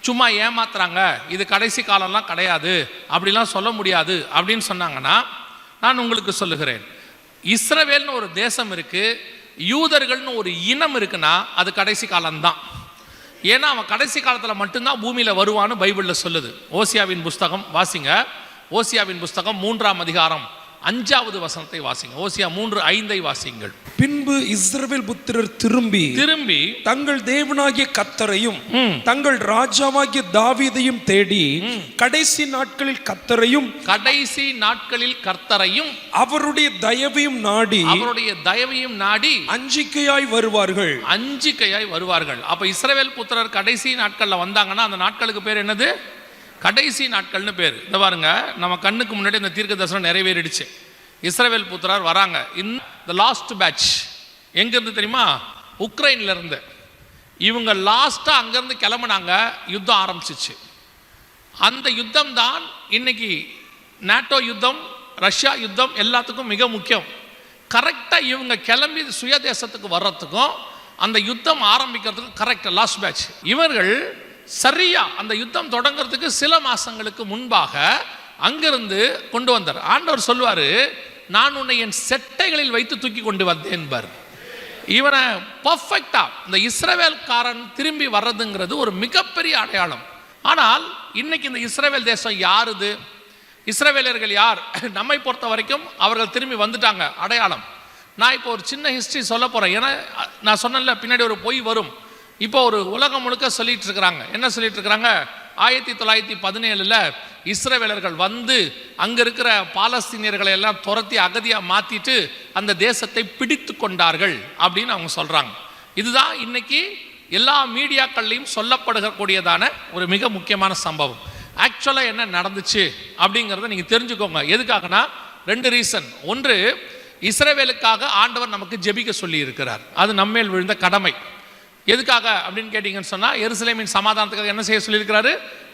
சும்மா ஏமாத்துறாங்க, இது கடைசி காலம்லாம் கிடையாது, அப்படிலாம் சொல்ல முடியாது அப்படின்னு சொன்னாங்கன்னா, நான் உங்களுக்கு சொல்லுகிறேன், இஸ்ரவேல்னு ஒரு தேசம் இருக்கு, யூதர்கள்னு ஒரு இனம் இருக்குன்னா அது கடைசி காலம்தான். ஏன்னா அவன் கடைசி காலத்தில் மட்டும்தான் பூமியில் வருவான்னு பைபிளில் சொல்லுது. ஓசியாவின் புஸ்தகம் வாசிங்க. ஓசியாவின் புஸ்தகம் 3ஆம் அதிகாரம் 5வது வசனத்தை வாசிங்க. ஓசியா 3:5 வாசிங்கள். பின்பு இஸ்ரவேல் புத்திரர் திரும்பி தங்கள் தேவனாகிய கர்த்தரையும் தங்கள் ராஜாவாகிய தாவீதையும் தேடி கடைசி நாட்களில் கர்த்தரையும் அவருடைய தயவையும் நாடி அஞ்சிக்கையாய் வருவார்கள். அப்ப இஸ்ரவேல் புத்திரர் கடைசி நாட்கள்ல வந்தாங்கன்னா அந்த நாட்களுக்கு பேர் என்னது? கடைசி நாட்கள்னு பேர். இந்த பாருங்க, நம்ம கண்ணுக்கு முன்னாடி இந்த தீர்க்க தரிசனம் நிறைவேறிடுச்சு. இஸ்ரவேல் புத்திரர் வராங்க. இந்த லாஸ்ட் பேட்ச் எங்கிருந்து தெரியுமா? உக்ரைன்ல இருந்து. இவங்க லாஸ்டா அங்கிருந்து கிளம்புனாங்க, யுத்தம் ஆரம்பிச்சிச்சு. அந்த யுத்தம் தான் இன்னைக்கு நாட்டோ யுத்தம், ரஷ்யா யுத்தம் எல்லாத்துக்கும் மிக முக்கியம். கரெக்டா இவங்க கிளம்பி சுயதேசத்துக்கு வர்றதுக்கும் அந்த யுத்தம் ஆரம்பிக்கிறதுக்கும் கரெக்ட் லாஸ்ட் பேட்ச். இவர்கள் சரியா அந்த யுத்தம் தொடங்கிறதுக்கு சில மாசங்களுக்கு முன்பாக அங்கிருந்து கொண்டு வந்தார். ஆண்டவர் சொல்வாரு, நான் உன்னை என் செட்டைகளில் வைத்து தூக்கி கொண்டு வந்தேன். இவனை பர்ஃபெக்டா இந்த இஸ்ரவேல்காரன் திரும்பி வர்றதுங்கிறது ஒரு மிகப்பெரிய அடையாளம். ஆனால் இன்னைக்கு இந்த இஸ்ரவேல் தேசம் யாருது? இஸ்ரவேலர்கள் யார்? நம்மை பொறுத்த வரைக்கும் அவர்கள் திரும்பி வந்துட்டாங்க, அடையாளம். நான் இப்போ ஒரு சின்ன ஹிஸ்டரி சொல்ல போறேன். ஏன்னா நான் சொன்னேன்ல, பின்னாடி ஒரு பொய் வரும். இப்போ ஒரு உலகம் முழுக்க சொல்லிட்டு இருக்கிறாங்க. என்ன சொல்லிட்டு இருக்கிறாங்க? 1917 இஸ்ரவேலர்கள் வந்து அங்க இருக்கிற பாலஸ்தீனியர்களை எல்லாம் துரத்தி அகதியா மாத்திட்டு அந்த தேசத்தை பிடித்து கொண்டார்கள் அப்படின்னு அவங்க சொல்றாங்க. இதுதான் இன்னைக்கு எல்லா மீடியாக்கள்லையும் சொல்லப்படுகக்கூடியதான ஒரு மிக முக்கியமான சம்பவம். ஆக்சுவலா என்ன நடந்துச்சு அப்படிங்கிறத நீங்க தெரிஞ்சுக்கோங்க. எதுக்காகனா 2 ரீசன். ஒன்று, இஸ்ரவேலுக்காக ஆண்டவர் நமக்கு ஜெபிக்க சொல்லி இருக்கிறார். அது நம்மேல் விழுந்த கடமை. எதுக்காக அப்படின்னு கேட்டீங்கன்னு சொன்னா, எருசலேமின் சமாதானத்துக்காக என்ன செய்ய சொல்லியிருக்கிறாரு?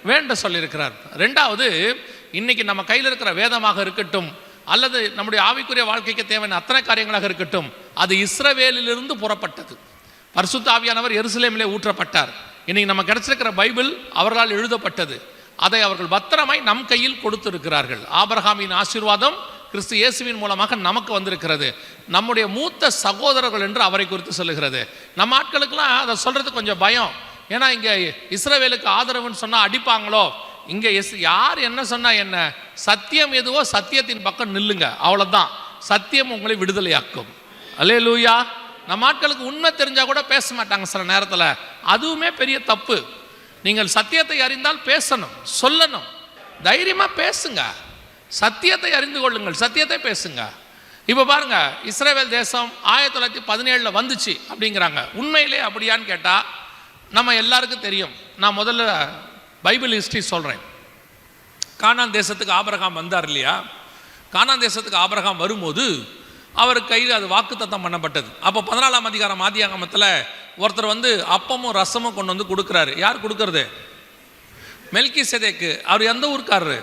வேண்ட சொல்லியிருக்கிறார். 2வது, இன்னைக்கு நம்ம கையில் இருக்கிற வேதமாக இருக்கட்டும் அல்லது நம்முடைய ஆவிக்குரிய வாழ்க்கைக்கு தேவையான அத்தனை காரியங்களாக இருக்கட்டும், அது இஸ்ரவேலிலிருந்து புறப்பட்டது. பரிசுத்த ஆவியானவர் எருசலேமிலே ஊற்றப்பட்டார். இன்னைக்கு நம்ம கிடைச்சிருக்கிற பைபிள் அவர்களால் எழுதப்பட்டது. அதை அவர்கள் பத்திரமாய் நம் கையில் கொடுத்திருக்கிறார்கள். ஆபிரகாமின் ஆசீர்வாதம் கிறிஸ்து இயேசுவின் மூலமாக நமக்கு வந்திருக்கிறது. நம்முடைய மூத்த சகோதரர்கள் என்று அவரை குறித்து சொல்லுகிறது. நம்ம ஆட்களுக்கெல்லாம் அதை சொல்றது கொஞ்சம் பயம். ஏன்னா இங்க இஸ்ரவேலுக்கு ஆதரவுன்னு சொன்னா அடிப்பாங்களோ. இங்க யார் என்ன சொன்னா என்ன? சத்தியம் எதுவோ சத்தியத்தின் பக்கம் நில்லுங்க, அவ்வளவுதான். சத்தியம் உங்களை விடுதலையாக்கும். அல்லேலூயா. நம்ம ஆட்களுக்கு உண்மை தெரிஞ்சா கூட பேச மாட்டாங்க சில நேரத்தில். அதுவுமே பெரிய தப்பு. நீங்கள் சத்தியத்தை அறிந்தால் பேசணும், சொல்லணும், தைரியமா பேசுங்க. சத்தியத்தை அறிந்து கொள்ளுங்கள், சத்தியத்தை பேசுங்க. இப்போ பாருங்க, இஸ்ரவேல் தேசம் 1917 வந்துச்சு அப்படிங்கிறாங்க. உண்மையிலே அப்படியான்னு கேட்டா நம்ம எல்லாருக்கும் தெரியும். நான் முதல்ல பைபிள் ஹிஸ்டரி சொல்றேன். கானான் தேசத்துக்கு ஆபிரகாம் வந்தார் இல்லையா? கானான் தேசத்துக்கு ஆபிரகாம் வரும்போது அவர் கையில் அது வாக்குத்தத்தம் பண்ணப்பட்டது. அப்போ 14ஆம் அதிகாரம் ஆதியாகமத்தில் ஒருத்தர் வந்து அப்பமும் ரசமும் கொண்டு வந்து கொடுக்குறாரு. யார் கொடுக்கறது? மெல்கிசேதேக்கு. அவர் எந்த ஊருக்காரரு?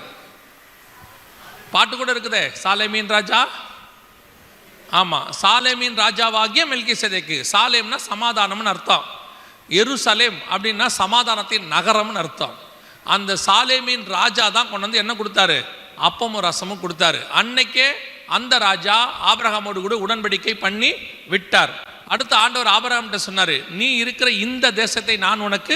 பாட்டு கூட இருக்குதே, சாலேமின் ராஜா. ஆமா, சாலேமின் ராஜாவாகிய மெல்கிசேதேக்கு. சாலேம்னா சமாதானம்னு அர்த்தம். எருசலேம் அப்படின்னா சமாதானத்தின் நகரம்னு அர்த்தம். அந்த சாலேமின் ராஜா தான் கொண்டு வந்து என்ன கொடுத்தாரு? அப்பமும் ரசமும் கொடுத்தாரு. அன்னைக்கே அந்த ராஜா ஆபிரகாமோடு கூட உடன்படிக்கை பண்ணி விட்டார். அடுத்த ஆண்டவர் ஆபிரகாம் சொன்னாரு, நீ இருக்கிற இந்த தேசத்தை நான் உனக்கு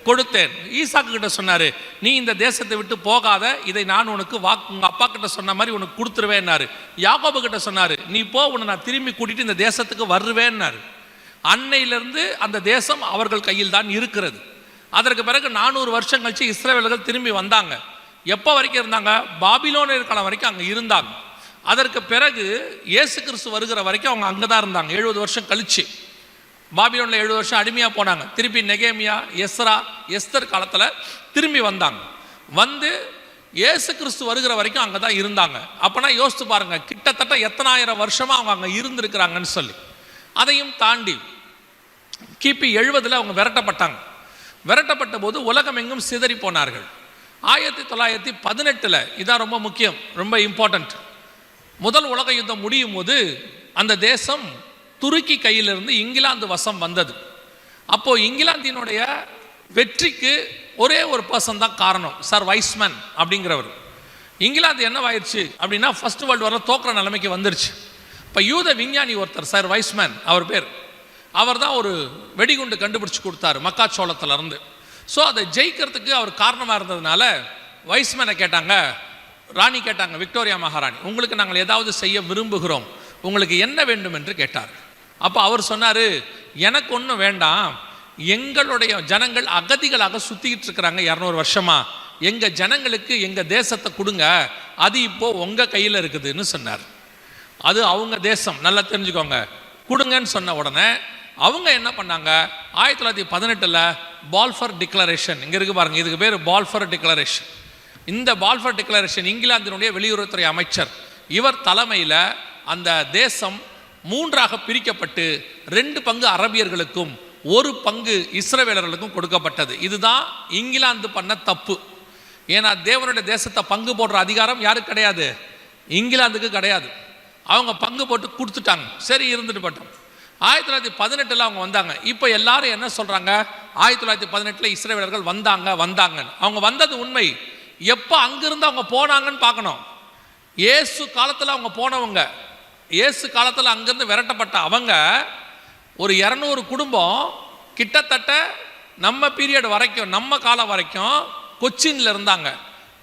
கொடுத்தேன். ஈசாக்கு கிட்ட சொன்னாரு, நீ இந்த தேசத்தை விட்டு போகாத, இதை நான் உனக்கு உங்க அப்பா கிட்ட சொன்ன மாதிரி உனக்கு கொடுத்துருவேன்னாரு. யாக்கோபு கிட்ட சொன்னாரு, நீ போ, உன்னை நான் திரும்பி கூட்டிட்டு இந்த தேசத்துக்கு வருவேன்னாரு. அன்னையிலிருந்து அந்த தேசம் அவர்கள் கையில் தான் இருக்கிறது. அதற்கு பிறகு 400 வருஷம் கழிச்சு இஸ்ரவேலர்கள் திரும்பி வந்தாங்க. எப்போ வரைக்கும் இருந்தாங்க? பாபிலோனியர் காலம் வரைக்கும் அங்கே இருந்தாங்க. அதற்கு பிறகு இயேசு கிறிஸ்து வருகிற வரைக்கும் அவங்க அங்கே தான் இருந்தாங்க. 70 வருஷம் கழிச்சு பாபிலோனில் 70 வருஷம் அடிமையாக போனாங்க. திருப்பி நெகேமியா, எஸ்ரா, எஸ்தர் காலத்தில் திரும்பி வந்தாங்க. வந்து இயேசு கிறிஸ்து வருகிற வரைக்கும் அங்கே தான் இருந்தாங்க. அப்போனா யோசித்து பாருங்க, கிட்டத்தட்ட எத்தனாயிரம் வருஷமாக அவங்க அங்கே இருந்திருக்கிறாங்கன்னு சொல்லி. அதையும் தாண்டி கிபி 70 அவங்க விரட்டப்பட்டாங்க. விரட்டப்பட்ட போது உலகம் எங்கும் சிதறி போனார்கள். 1918 இதான் ரொம்ப முக்கியம், ரொம்ப இம்பார்ட்டன்ட். முதல் உலக யுத்தம் முடியும் போது அந்த தேசம் துருக்கி கையிலிருந்து இங்கிலாந்து வசம் வந்தது. அப்போ இங்கிலாந்தினுடைய வெற்றிக்கு ஒரே ஒரு பர்சன் தான் காரணம், சார் வைஸ்மேன் அப்படிங்கிறவர். இங்கிலாந்து என்னவாயிருச்சு அப்படின்னா ஃபர்ஸ்ட் வேர்ல்டு வாரில் தோக்குற நிலைமைக்கு வந்துருச்சு. இப்போ யூத விஞ்ஞானி ஒருத்தர் சார் வைஸ்மேன் அவர் பேர், அவர் தான் ஒரு வெடிகுண்டு கண்டுபிடிச்சி கொடுத்தாரு மக்காச்சோளத்துலேருந்து. ஸோ அதை ஜெயிக்கிறதுக்கு அவர் காரணமாக இருந்ததுனால வைஸ்மேனை கேட்டாங்க, ராணி கேட்டாங்க, விக்டோரியா மகாராணி, உங்களுக்கு நாங்கள் ஏதாவது செய்ய விரும்புகிறோம், உங்களுக்கு என்ன வேண்டும் என்று கேட்டார். அப்போ அவர் சொன்னார், எனக்கு ஒன்றும் வேண்டாம், எங்களுடைய ஜனங்கள் அகதிகளாக சுற்றிக்கிட்டு இருக்கிறாங்க 200 வருஷமா, எங்கள் ஜனங்களுக்கு எங்கள் தேசத்தை கொடுங்க, அது இப்போது உங்கள் கையில் இருக்குதுன்னு சொன்னார். அது அவங்க தேசம், நல்லா தெரிஞ்சுக்கோங்க, கொடுங்கன்னு சொன்ன உடனே அவங்க என்ன பண்ணாங்க, 1918 பால்ஃபர் டிக்ளரேஷன், இங்கே இருக்கு பாருங்க, இதுக்கு பேர் பால்ஃபர் டிக்ளரேஷன். இந்த பால்ஃபர் டிக்ளரேஷன் இங்கிலாந்தினுடைய வெளியுறவுத்துறை அமைச்சர் இவர் தலைமையில் அந்த தேசம் 3ஆக பிரிக்கப்பட்டு 2 பங்கு அரபியர்களுக்கும் 1 பங்கு இஸ்ரவேலர்களுக்கும் கொடுக்கப்பட்டது. இதுதான் இங்கிலாந்து பண்ண தப்பு. ஏன்னா தேவனுடைய தேசத்தை பங்கு போடுற அதிகாரம் யாருக்கு கிடையாது, இங்கிலாந்துக்கு கிடையாது. அவங்க பங்கு போட்டு கொடுத்துட்டாங்க, சரி இருந்துட்டு போட்டோம். 1918 அவங்க வந்தாங்க. இப்போ எல்லாரும் என்ன சொல்றாங்க, 1918 இஸ்ரவேலர்கள் வந்தாங்கன்னு. அவங்க வந்தது உண்மை. எப்போ அங்கிருந்து அவங்க போனாங்கன்னு பார்க்கணும். இயேசு காலத்தில் அவங்க போனவங்க, இயேசு காலத்தில் அங்கிருந்து விரட்டப்பட்ட அவங்க ஒரு 200 குடும்பம் கிட்டத்தட்ட நம்ம பீரியட் வரைக்கும், நம்ம காலம் வரைக்கும் கொச்சின்ல இருந்தாங்க.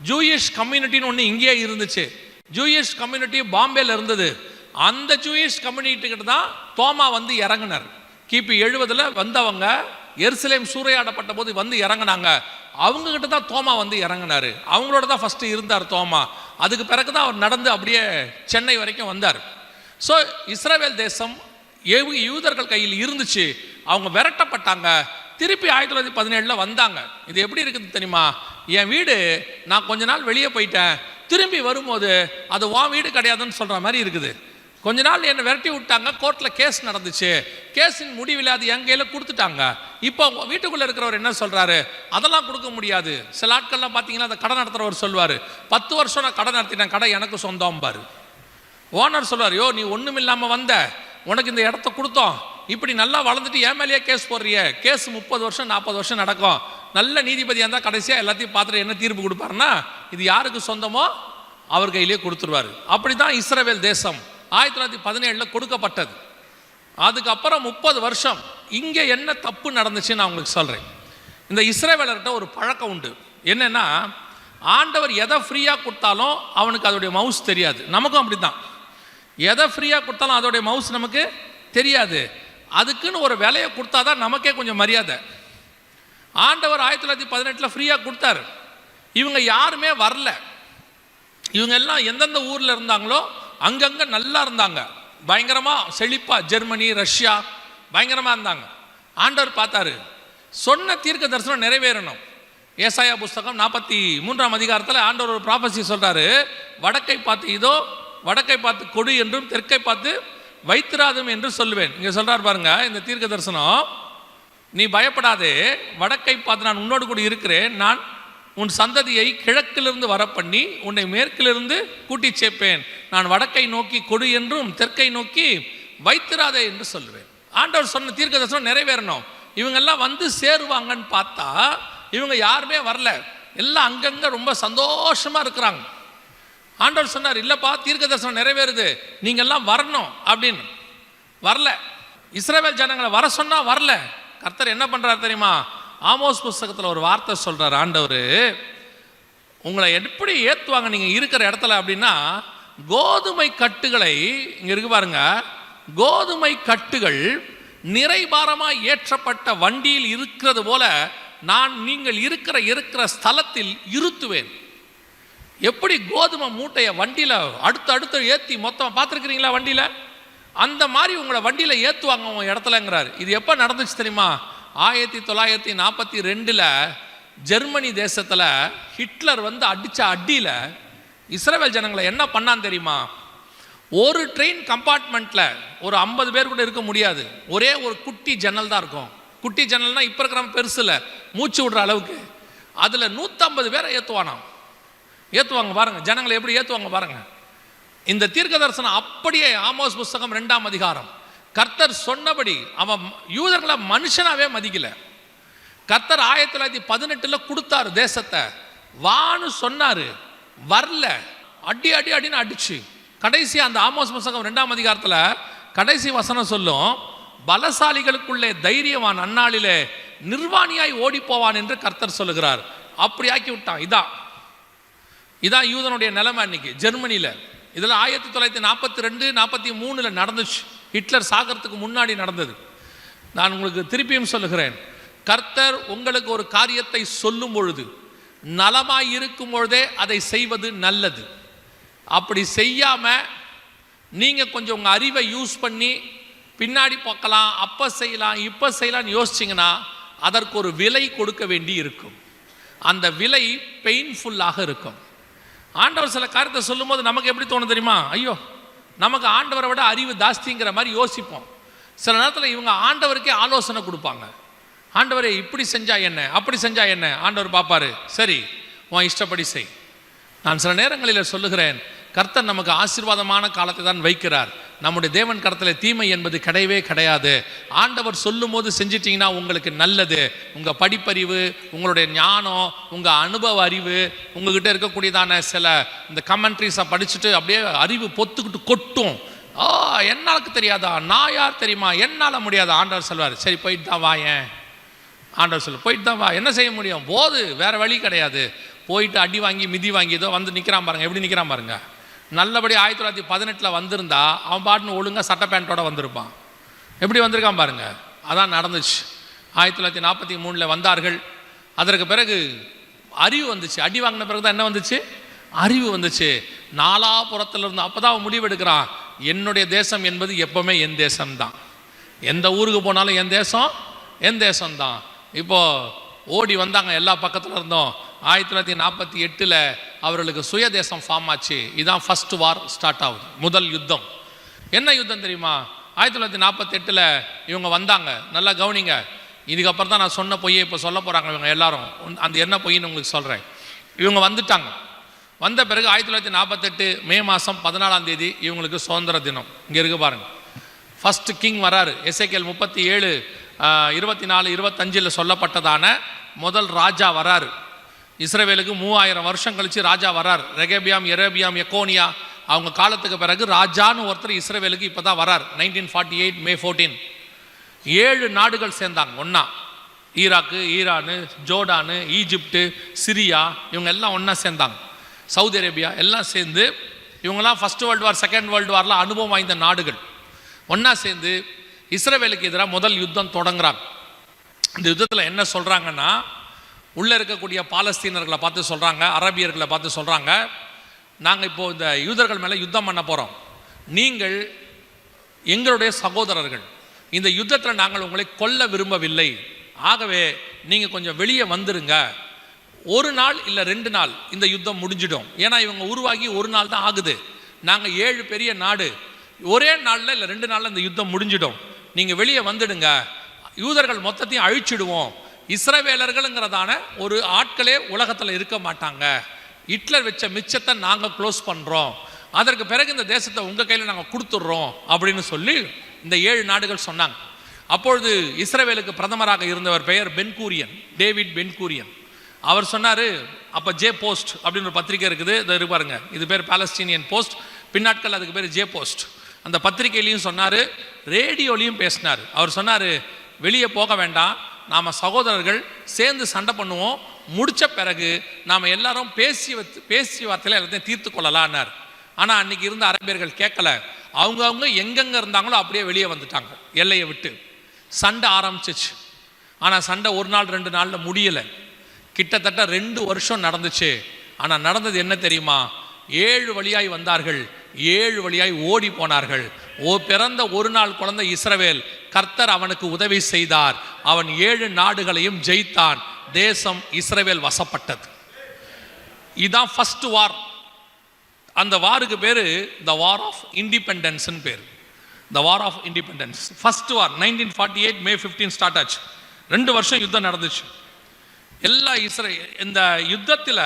ஜூயிஷ் கம்யூனிட்டின்னு ஒன்று இங்கேயே இருந்துச்சு. ஜூயிஷ் கம்யூனிட்டி பாம்பேல இருந்தது. அந்த ஜூயிஷ் கம்யூனிட்டி கிட்ட தான் தோமா வந்து இறங்கினார். கிபி 70 வந்தவங்க எருசலேம் சூறையாடப்பட்ட போது வந்து இறங்கினாங்க. அவங்க கிட்ட தான் தோமா வந்து இறங்கினார். அவங்களோட தான் ஃபர்ஸ்ட் இருந்தார் தோமா. அதுக்கு பிறகு தான் அவர் நடந்து அப்படியே சென்னை வரைக்கும் வந்தார். ஸோ இஸ்ரவேல் தேசம் யூதர்கள் கையில் இருந்துச்சு. அவங்க விரட்டப்பட்டாங்க. திருப்பி 1917 வந்தாங்க. இது எப்படி இருக்குது தெரியுமா, என் வீடு நான் கொஞ்ச நாள் வெளியே போயிட்டேன், திரும்பி வரும்போது அது உன் வீடு கிடையாதுன்னு சொல்கிற மாதிரி இருக்குது. கொஞ்ச நாள் என்னை விரட்டி விட்டாங்க, கோர்ட்டில் கேஸ் நடந்துச்சு, கேஸின் முடிவில் அது என் கையில் கொடுத்துட்டாங்க. இப்போ வீட்டுக்குள்ளே இருக்கிறவர் என்ன சொல்கிறாரு, அதெல்லாம் கொடுக்க முடியாது. சில ஆட்கள்லாம் பார்த்தீங்கன்னா அந்த கடை நடத்துகிறவர் சொல்லுவார், 10 வருஷம் நான் கடை நடத்திட்டேன், கடை எனக்கு சொந்தம் பாரு. ஓனர் சொல்வார், யோ நீ ஒன்றும் இல்லாமல் வந்த, உனக்கு இந்த இடத்த கொடுத்தோம், இப்படி நல்லா வளர்ந்துட்டு என் மேலேயே கேஸ் போடுறிய, கேஸ் 30 வருஷம் 40 வருஷம் நடக்கும். நல்ல நீதிபதியாக இருந்தால் கடைசியாக எல்லாத்தையும் பார்த்துட்டு என்ன தீர்ப்பு கொடுப்பாருன்னா, இது யாருக்கு சொந்தமோ அவர் கையிலே கொடுத்துருவார். அப்படி தான் இஸ்ரவேல் தேசம் 1917 கொடுக்கப்பட்டது. அதுக்கப்புறம் 30 வருஷம் இங்கே என்ன தப்பு நடந்துச்சுன்னு நான் உங்களுக்கு சொல்கிறேன். இந்த இஸ்ரவேலர்கிட்ட ஒரு பழக்கம் உண்டு. என்னென்னா, ஆண்டவர் எதை ஃப்ரீயாக கொடுத்தாலும் அவனுக்கு அதோடைய மவுஸ் தெரியாது. நமக்கும் அப்படி தான், எதை ஃப்ரீயாக கொடுத்தாலும் அதோடைய மவுஸ் நமக்கு தெரியாது. அதுக்குன்னு ஒரு விலையை கொடுத்தா தான் நமக்கே கொஞ்சம் மரியாதை. ஆண்டவர் 1918 ஃப்ரீயாக கொடுத்தாரு. இவங்க யாருமே வரல. இவங்க எல்லாம் எந்தெந்த ஊரில் இருந்தாங்களோ அங்கங்கே நல்லா இருந்தாங்க, பயங்கரமாக செழிப்பாக. ஜெர்மனி, ரஷ்யா பயங்கரமாக இருந்தாங்க. ஆண்டவர் பார்த்தாரு, சொன்ன தீர்க்க தரிசனம் நிறைவேறணும். ஏசாயா புஸ்தகம் 43ஆம் அதிகாரத்தில் ஆண்டவர் ஒரு ப்ராபசி சொல்கிறாரு, வடக்கை பார்த்து இதோ வடக்கை பார்த்து கொடு என்றும் தெற்கை பார்த்து வைத்திராதும் என்று சொல்லுவேன். இங்கே சொல்கிறார் பாருங்க இந்த தீர்க்க தரிசனம், நீ பயப்படாதே, வடக்கை பார்த்து நான் உன்னோடு கூட இருக்கிறேன், நான் உன் சந்ததியை கிழக்கிலிருந்து வர பண்ணி உன்னை மேற்கிலிருந்து கூட்டி சேர்ப்பேன், நான் வடக்கை நோக்கி கொடு என்றும் தெற்கை நோக்கி வைத்திராதே என்று சொல்லுவேன். ஆண்டவர் சொன்ன தீர்க்க தரிசனம் நிறைவேறணும். இவங்கெல்லாம் வந்து சேருவாங்கன்னு பார்த்தா இவங்க யாருமே வரல, எல்லாம் அங்கங்கே ரொம்ப சந்தோஷமாக இருக்கிறாங்க. ஆண்டவர் சொன்னார், இல்லைப்பா தீர்க்க தரிசனம் நிறைவேறுது, நீங்கள்லாம் வரணும் அப்படின்னு. வரல. இஸ்ரவேல் ஜனங்களை வர சொன்னால் வரல. கர்த்தர் என்ன பண்ணுறாரு தெரியுமா, ஆமோஸ் புஸ்தகத்தில் ஒரு வார்த்தை சொல்கிறார் ஆண்டவர், உங்களை எப்படி ஏற்றுவாங்க நீங்கள் இருக்கிற இடத்துல அப்படின்னா, கோதுமை கட்டுகளை, இங்கே இருக்கு பாருங்க, கோதுமை கட்டுகள் நிறைபாரமாக ஏற்றப்பட்ட வண்டியில் இருக்கிறது போல நான் நீங்கள் இருக்கிற ஸ்தலத்தில் இருத்துவேன். எப்படி கோதுமை மூட்டையை வண்டியில் அடுத்து ஏற்றி மொத்தம் பார்த்துருக்கிறீங்களா வண்டியில், அந்த மாதிரி உங்களை வண்டியில் ஏற்றுவாங்க உங்கள் இடத்துலங்கிறார். இது எப்போ நடந்துச்சு தெரியுமா, 1942 ஜெர்மனி தேசத்தில் ஹிட்லர் வந்து அடித்த அடியில் இஸ்ரவேல் ஜனங்களை என்ன பண்ணான்னு தெரியுமா, ஒரு ட்ரெயின் கம்பார்ட்மெண்ட்டில் ஒரு 50 பேர் கூட இருக்க முடியாது, ஒரே ஒரு குட்டி ஜன்னல் தான் இருக்கும். குட்டி ஜன்னல்னால் இப்போ இருக்கிற பெருசில் மூச்சு விடுற அளவுக்கு, அதில் 150 பேரை ஏற்றுவாங்க பாருங்க, ஜனங்களை எப்படி ஏற்றுவாங்க பாருங்க. இந்த தீர்க்க தரிசனம் அப்படியே ஆமோஸ் புஸ்தகம் 2ஆம் அதிகாரம், கர்த்தர் சொன்னபடி அவன் யூதர்களை மனுஷனாவே மதிக்கல. கர்த்தர் 1918 கொடுத்தாரு தேசத்தை, வான்னு சொன்னாரு, வரல, அடி அடி அடின்னு அடிச்சு கடைசி அந்த ஆமோஸ் புத்தகம் 2ஆம் அதிகாரத்தில் கடைசி வசனம் சொல்லும், பலசாலிகளுக்குள்ளே தைரியவான் அந்நாளிலே நிர்வாணியாய் ஓடி போவான் என்று கர்த்தர் சொல்லுகிறார். அப்படி ஆக்கி விட்டான். இதான் யூதனுடைய நிலைமை அன்னைக்கு ஜெர்மனியில். இதில் 1942 43 நடந்துச்சு. ஹிட்லர் சாகிறதுக்கு முன்னாடி நடந்தது. நான் உங்களுக்கு திருப்பியும் சொல்லுகிறேன், கர்த்தர் உங்களுக்கு ஒரு காரியத்தை சொல்லும் பொழுது நலமாய் இருக்கும் பொழுதே அதை செய்வது நல்லது. அப்படி செய்யாம நீங்க கொஞ்சம் உங்க அறிவை யூஸ் பண்ணி பின்னாடி பார்க்கலாம், அப்ப செய்யலாம், இப்ப செய்யலாம்னு யோசிச்சிங்கன்னா அதற்கு ஒரு விலை கொடுக்க வேண்டி இருக்கும். அந்த விலை பெயின்ஃபுல்லாக இருக்கும். ஆண்டவர் சில காரியத்தை சொல்லும் போது நமக்கு எப்படி தோணும் தெரியுமா? ஐயோ, நமக்கு ஆண்டவரை விட அறிவு ஜாஸ்திங்கிற மாதிரி யோசிப்போம். சில நேரத்தில் இவங்க ஆண்டவருக்கே ஆலோசனை கொடுப்பாங்க. ஆண்டவரே இப்படி செஞ்சா என்ன, அப்படி செஞ்சா என்ன. ஆண்டவர் பார்ப்பாரு, சரி உன் இஷ்டப்படி செய். நான் சில நேரங்களில் சொல்லுகிறேன், கர்த்தர் நமக்கு ஆசீர்வாதமான காலத்தை தான் வைக்கிறார். நம்முடைய தேவன் கரத்தில் தீமை என்பது கிடையவே கிடையாது. ஆண்டவர் சொல்லும் போது செஞ்சிட்டிங்கன்னா உங்களுக்கு நல்லது. உங்கள் படிப்பறிவு, உங்களுடைய ஞானம், உங்கள் அனுபவ அறிவு, உங்ககிட்ட இருக்கக்கூடியதான சில இந்த கமெண்ட்ரிஸை படிச்சுட்டு அப்படியே அறிவு பொத்துக்கிட்டு கொட்டும். என்னாலுக்கு தெரியாதா, நான் யார் தெரியுமா, என்னால் முடியாதா. ஆண்டவர் சொல்வார், சரி போயிட்டு தான் வாயேன். ஆண்டவர் சொல்ல, போயிட்டு தான் வா, என்ன செய்ய முடியும், போது, வேறு வழி கிடையாது. போயிட்டு அடி வாங்கி மிதி வாங்கி ஏதோ வந்து நிற்கிறான் பாருங்க, எப்படி நிற்கிறான் பாருங்க. நல்லபடி 1918 வந்திருந்தா அவன் பாட்டுன்னு ஒழுங்காக சட்டை பேண்ட்டோட வந்திருப்பான். எப்படி வந்திருக்கான் பாருங்க. அதான் நடந்துச்சு. 1943 வந்தார்கள். அதற்கு பிறகு அறிவு வந்துச்சு. அடி வாங்கின பிறகு தான் என்ன வந்துச்சு, அறிவு வந்துச்சு. நாலாபுறத்தில் இருந்து அப்போ தான் முடிவு எடுக்கிறான், என்னுடைய தேசம் என்பது எப்போவுமே என் தேசம்தான். எந்த ஊருக்கு போனாலும் என் தேசம் என் தேசம்தான். இப்போது ஓடி வந்தாங்க எல்லா பக்கத்தில் இருந்தோம். 1948 அவர்களுக்கு சுயதேசம் ஃபார்ம் ஆச்சு. இதுதான் ஃபர்ஸ்ட் வார் ஸ்டார்ட் ஆகுது, முதல் யுத்தம். என்ன யுத்தம் தெரியுமா? 1948 இவங்க வந்தாங்க. நல்லா கவனிங்க, இதுக்கப்புறம் தான் நான் சொன்ன பொய்யை இப்போ சொல்ல போகிறாங்க இவங்க எல்லாரும். அந்த என்ன பொய்ன்னு உங்களுக்கு சொல்கிறேன். இவங்க வந்துட்டாங்க. வந்த பிறகு 1948 மே மாதம் 14ஆம் தேதி இவங்களுக்கு சுதந்திர தினம். இங்கே இருக்கு பாருங்கள். ஃபர்ஸ்ட் கிங் வராரு. எசேக்கியேல் 37 24 25 சொல்லப்பட்டதான முதல் ராஜா வராரு. இஸ்ரவேலுக்கு 3000 வருஷம் கழிச்சு ராஜா வரார். ரெகபியாம், எரேபியாம், எக்கோனியா அவங்க காலத்துக்கு பிறகு ராஜான்னு ஒருத்தர் இஸ்ரவேலுக்கு இப்போ தான் வரார். 1948 மே 14 7 நாடுகள் சேர்ந்தாங்க ஒன்றா. Iraq, Iran, Jordan, Egypt, Syria, இவங்க எல்லாம் ஒன்றா சேர்ந்தாங்க. சவுதி அரேபியா எல்லாம் சேர்ந்து, இவங்கெல்லாம் first world war, second world வாரில் அனுபவம் வாய்ந்த நாடுகள் ஒன்றா சேர்ந்து இஸ்ரவேலுக்கு எதிராக முதல் யுத்தம் தொடங்குறாங்க. இந்த யுத்தத்தில் என்ன சொல்கிறாங்கன்னா, உள்ளே இருக்கக்கூடிய பாலஸ்தீனர்களை பார்த்து சொல்கிறாங்க, அரபியர்களை பார்த்து சொல்கிறாங்க, நாங்கள் இப்போது இந்த யூதர்கள் மேலே யுத்தம் பண்ண போகிறோம். நீங்கள் எங்களுடைய சகோதரர்கள். இந்த யுத்தத்தில் நாங்கள் உங்களை கொல்ல விரும்பவில்லை. ஆகவே நீங்கள் கொஞ்சம் வெளியே வந்துருங்க. ஒரு நாள் இல்லை 2 நாள் இந்த யுத்தம் முடிஞ்சிடும். ஏன்னா இவங்க உருவாகி 1 நாள் தான் ஆகுது. நாங்கள் 7 பெரிய நாடு, ஒரே நாளில் இல்லை 2 நாளில் இந்த யுத்தம் முடிஞ்சிடும். நீங்கள் வெளியே வந்துடுங்க, யூதர்கள் மொத்தத்தையும் அழிச்சிடுவோம். இஸ்ரவேலர்கள்ங்கிறதான ஒரு ஆட்களே உலகத்தில் இருக்க மாட்டாங்க. ஹிட்லர் வச்ச மிச்சத்தை நாங்கள் க்ளோஸ் பண்ணுறோம். அதற்கு பிறகு இந்த தேசத்தை உங்கள் கையில் நாங்கள் கொடுத்துட்றோம் அப்படின்னு சொல்லி இந்த 7 நாடுகள் சொன்னாங்க. அப்பொழுது இஸ்ரவேலுக்கு பிரதமராக இருந்தவர் பெயர் பென்கூரியன், டேவிட் பென்கூரியன். அவர் சொன்னார், அப்போ ஜே போஸ்ட் அப்படின்னு ஒரு பத்திரிக்கை இருக்குது, இதை இருப்பாருங்க, இது பேர் பாலஸ்தீனியன் போஸ்ட், பின்னாட்கள் அதுக்கு பேர் ஜே போஸ்ட். அந்த பத்திரிகையிலையும் சொன்னார், ரேடியோலையும் பேசினார். அவர் சொன்னார், வெளியே போக வேண்டாம், நாம் சகோதரர்கள் சேர்ந்து சண்டை பண்ணுவோம், முடித்த பிறகு நாம் எல்லாரும் பேசி வார்த்தையில் எல்லாத்தையும் தீர்த்து கொள்ளலான்னார். ஆனால் அன்றைக்கி இருந்த அரபியர்கள் கேட்கல. அவங்கவுங்க எங்கெங்கே இருந்தாங்களோ அப்படியே வெளியே வந்துட்டாங்க எல்லையை விட்டு. சண்டை ஆரம்பிச்சிச்சு. ஆனால் சண்டை 1 நாள் 2 நாளில் முடியலை. கிட்டத்தட்ட 2 வருஷம் நடந்துச்சு. ஆனால் நடந்தது என்ன தெரியுமா? 7 வழியாய் வந்தார்கள், 7 வழியாய் ஓடி போனார்கள். பிறந்த 1 நாள் குழந்தை இஸ்ரவேல், கர்த்தர் அவனுக்கு உதவி செய்தார். அவன் 7 நாடுகளையும் ஜெயித்தான். தேசம் இஸ்ரவேல் வசப்பட்டது. இதுதான் ஃபர்ஸ்ட் வார். அந்த வாருக்கு பேர் த வார் ஆஃப் இண்டிபெண்டன்ஸ் பேர். The war of independence first war 1948 May 15 start ஆச்சு. 2 வருஷம் யுத்தம் நடந்துச்சு. எல்லா இந்த யுத்தத்தில்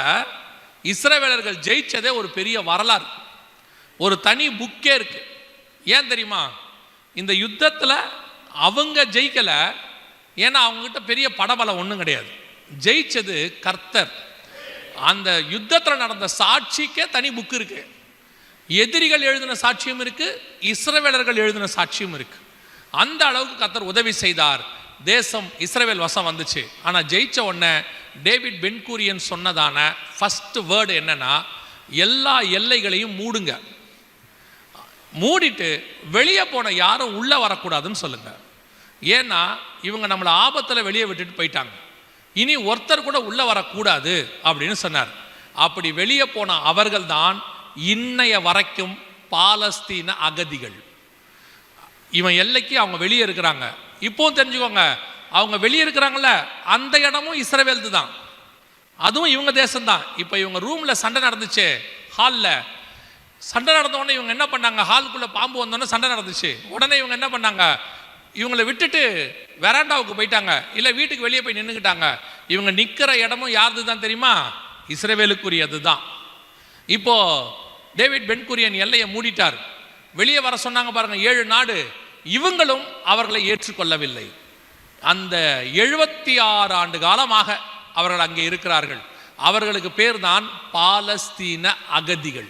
இஸ்ரவேலர்கள் ஜெயிச்சதே ஒரு பெரிய வரலாறு, ஒரு தனி புக்கே இருக்கு. ஏன் தெரியுமா? இந்த யுத்தத்தில் அவங்க ஜெயிக்கல, ஏன்னா அவங்ககிட்ட பெரிய படபலம் ஒன்றும் கிடையாது. ஜெயிச்சது கர்த்தர். அந்த யுத்தத்தில் நடந்த சாட்சிக்கே தனி புக்கு இருக்கு. எதிரிகள் எழுதின சாட்சியும் இருக்கு, இஸ்ரவேலர்கள் எழுதின சாட்சியும் இருக்கு. அந்த அளவுக்கு கர்த்தர் உதவி செய்தார். தேசம் இஸ்ரவேல் வசம் வந்துச்சு. ஆனால் ஜெயிச்ச உடனே டேவிட் பென்கூரியன் சொன்னதான ஃபர்ஸ்ட் வேர்டு என்னன்னா, எல்லா எல்லைகளையும் மூடுங்க, மூடிட்டு வெளியே போன யாரும் உள்ளே வரக்கூடாதுன்னு சொல்லுங்க. ஏன்னா இவங்க நம்மளை ஆபத்தில் வெளியே விட்டுட்டு போயிட்டாங்க, இனி ஒருத்தர் கூட உள்ளே வரக்கூடாது அப்படின்னு சொன்னார். அப்படி வெளியே போன அவர்கள் தான் இன்னைய வரைக்கும் பாலஸ்தீன அகதிகள். இவன் எல்லைக்கு அவங்க வெளியே இருக்கிறாங்க. இப்போவும் தெரிஞ்சுக்கோங்க, அவங்க வெளியே இருக்கிறாங்கல்ல, அந்த இடமும் இஸ்ரவேல்து தான், அதுவும் இவங்க தேசம்தான். இப்போ இவங்க ரூமில் சண்டை நடந்துச்சு, ஹாலில் சண்டை நடந்தோடனே இவங்க என்ன பண்ணாங்க, ஹாலுக்குள்ளே பாம்பு வந்தோடனே சண்டை நடந்துச்சு. உடனே இவங்க என்ன பண்ணாங்க, இவங்களை விட்டுட்டு வெராண்டாவுக்கு போயிட்டாங்க, இல்லை வீட்டுக்கு வெளியே போய் நின்றுக்கிட்டாங்க. இவங்க நிற்கிற இடமும் யாருது தான் தெரியுமா, இஸ்ரவேலுக்குரியது தான். இப்போ டேவிட் பென்கூரியன் எல்லையை மூடிட்டார். வெளியே வர சொன்னாங்க பாருங்க 7 நாடு. இவங்களும் அவர்களை ஏற்றுக்கொள்ளவில்லை. அந்த 76 ஆண்டு காலமாக அவர்கள் அங்கே இருக்கிறார்கள். அவர்களுக்கு பேர் தான் பாலஸ்தீன அகதிகள்.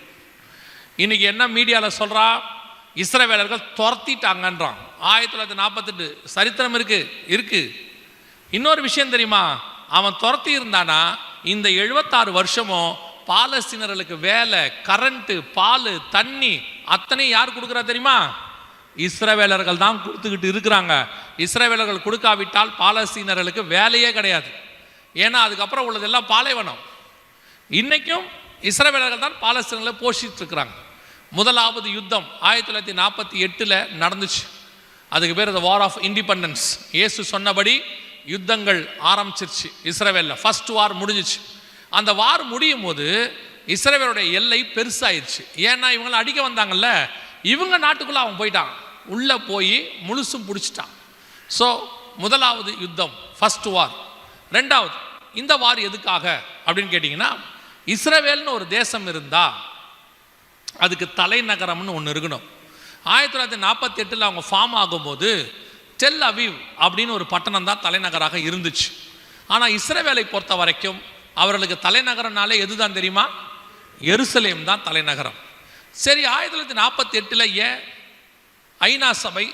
இன்னைக்கு என்ன மீடியாவில் சொல்றா, இஸ்ரவேலர்கள் துரத்திட்டாங்கன்றான். 1948 சரித்திரம் இருக்கு. இன்னொரு விஷயம் தெரியுமா, அவன் துரத்தி இருந்தானா இந்த 76 வருஷமும் பாலஸ்தீனர்களுக்கு வேலை, கரண்ட், பால், தண்ணி அத்தனை யார் கொடுக்குறா தெரியுமா, இஸ்ரவேலர்கள் தான் கொடுத்துக்கிட்டு இருக்கிறாங்க. இஸ்ரவேலர்கள் கொடுக்காவிட்டால் பாலஸ்தீனர்களுக்கு வேலையே கிடையாது. ஏன்னா அதுக்கப்புறம் உள்ளதெல்லாம் பாலைவனம். இன்னைக்கும் இஸ்ரவேலர்கள் தான் பாலஸ்தீனர்களை போஷித்து இருக்கிறாங்க. முதலாவது யுத்தம் 1948 நடந்துச்சு. அதுக்கு பேர் த வார் ஆஃப் இண்டிபெண்டன்ஸ். இயேசு சொன்னபடி யுத்தங்கள் ஆரம்பிச்சிருச்சு இஸ்ரவேலில். ஃபர்ஸ்ட் வார் முடிஞ்சிச்சு. அந்த வார் முடியும் போது இஸ்ரவேலுடைய எல்லை பெருசாயிருச்சு. ஏன்னா இவங்களை அடிக்க வந்தாங்கல்ல, இவங்க நாட்டுக்குள்ளே அவன் போயிட்டான், உள்ளே போய் முழுசும் பிடிச்சிட்டான். ஸோ முதலாவது யுத்தம் ஃபர்ஸ்ட் வார். ரெண்டாவது இந்த வார் எதுக்காக அப்படின்னு கேட்டிங்கன்னா, இஸ்ரவேல்னு ஒரு தேசம் இருந்தால் அதுக்கு தலைநகரம்னு ஒன்று இருக்கணும். 1948 அவங்க ஃபார்ம் ஆகும்போது டெல் அவீவ் அப்படின்னு ஒரு பட்டணம் தான் தலைநகராக இருந்துச்சு. ஆனால் இஸ்ரவேலை பொறுத்த வரைக்கும் அவர்களுக்கு தலைநகரனாலே எதுதான் தெரியுமா, எருசலேம் தான் தலைநகரம். சரி, 1948 ஏன் ஐநா சபை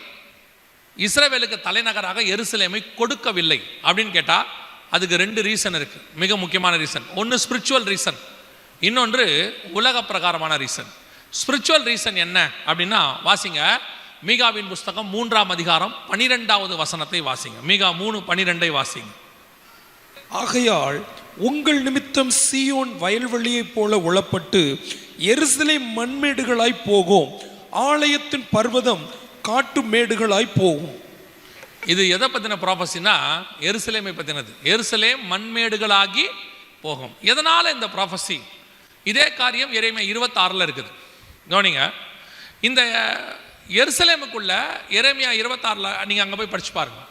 இஸ்ரவேலுக்கு தலைநகராக எருசலேமை கொடுக்கவில்லை அப்படின்னு கேட்டால் அதுக்கு 2 ரீசன் இருக்கு, மிக முக்கியமான ரீசன். ஒன்று ஸ்பிரிச்சுவல் ரீசன், இன்னொன்று உலக பிரகாரமான ரீசன். ஸ்பிரிச்சுவல் ரீசன் என்ன அப்படின்னா, வாசிங்க மீகாவின் புஸ்தகம் 3ஆம் அதிகாரம் 12வது வசனத்தை வாசிங்க. மீகா 3:12 வாசிங்க. ஆகையால் உங்கள் நிமித்தம் சீயோன் வயல்வெளியைப் போல உளப்பட்டு எருசலேம் மண்மேடுகளாய் போகும், ஆலயத்தின் பர்வதம் காட்டு மேடுகளாய் போகும். இது எதை பற்றின ப்ராஃபஸினா, எருசலேமை பற்றினது. எருசலேம் மண்மேடுகளாகி போகும். எதனால் இந்த ப்ராஃபஸி? இதே காரியம் எரேமியா 26 இருக்குது. கவனிங்க, இந்த எருசலேமுக்குள்ள எரேமியா 26 நீங்கள் அங்கே போய் படிச்சு பாருங்க.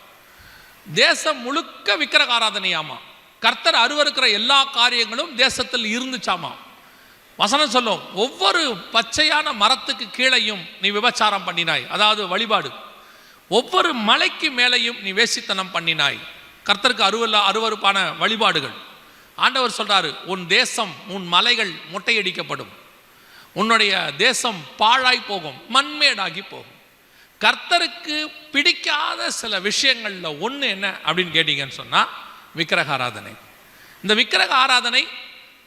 தேசம் முழுக்க விக்கிரக ஆராதனையாமா. கர்த்தர் அருவருக்கிற எல்லா காரியங்களும் தேசத்தில் இருந்துச்சாமா. வசனம் சொல்லும், ஒவ்வொரு பச்சையான மரத்துக்கு கீழையும் நீ விபச்சாரம் பண்ணினாய், அதாவது வழிபாடு. ஒவ்வொரு மலைக்கு மேலையும் நீ வேசித்தனம் பண்ணினாய். கர்த்தருக்கு அருவருப்பான வழிபாடுகள். ஆண்டவர் சொல்றாரு, உன் தேசம், உன் மலைகள் மொட்டையடிக்கப்படும், உன்னுடைய தேசம் பாழாய் போகும், மண்மேடாகி போகும். கர்த்தருக்கு பிடிக்காத சில விஷயங்கள்ல ஒன்று என்ன அப்படின்னு கேட்டீங்கன்னு சொன்னா, விக்கிரக ஆராதனை. இந்த விக்கிரக ஆராதனை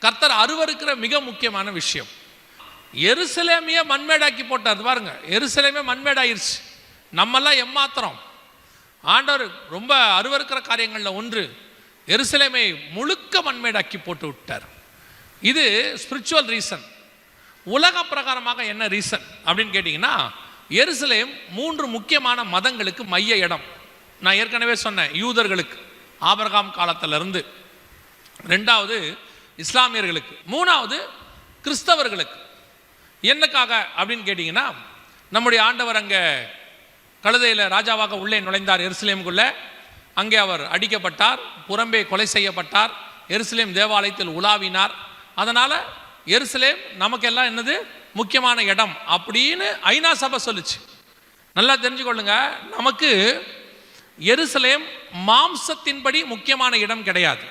கர்த்தர் அருவருக்கிற மிக முக்கியமான விஷயம். எருசலேமையே மண்மேடாக்கி போட்டார் பாருங்க. எருசலேமே மண்மேடாயிருச்சு. நம்மெல்லாம் எம்மாத்திரம். ஆண்டவர் ரொம்ப அருவருக்கிற காரியங்கள்ல ஒன்று, எருசலேமை முழுக்க மண்மேடாக்கி போட்டு விட்டார். இது ஸ்பிரிச்சுவல் ரீசன். உலக பிரகாரமாக என்ன ரீசன் அப்படின்னு கேட்டிங்கன்னா, எருசலேம் 3 முக்கியமான மதங்களுக்கு மைய இடம். நான் ஏற்கனவே சொன்னேன், யூதர்களுக்கு ஆபிரகாம் காலத்திலிருந்து, 2வது இஸ்லாமியர்களுக்கு, 3வது கிறிஸ்தவர்களுக்கு. என்னக்காக அப்படின்னு கேட்டிங்கன்னா, நம்முடைய ஆண்டவர் அங்கே கழுதையில் ராஜாவாக உள்ளே நுழைந்தார் எருசலேமுக்குள்ள. அங்கே அவர் அடிக்கப்பட்டார், புறம்பே கொலை செய்யப்பட்டார், எருசலேம் தேவாலயத்தில் உலாவினார். அதனால் எருசலேம் நமக்கெல்லாம் என்னது முக்கியமான இடம் அப்படின்னு ஐநா சபை சொல்லுச்சு. நல்லா தெரிஞ்சுக்கொள்ளுங்க, நமக்கு எருசலேம் மாம்சத்தின்படி முக்கியமான இடம் கிடையாது.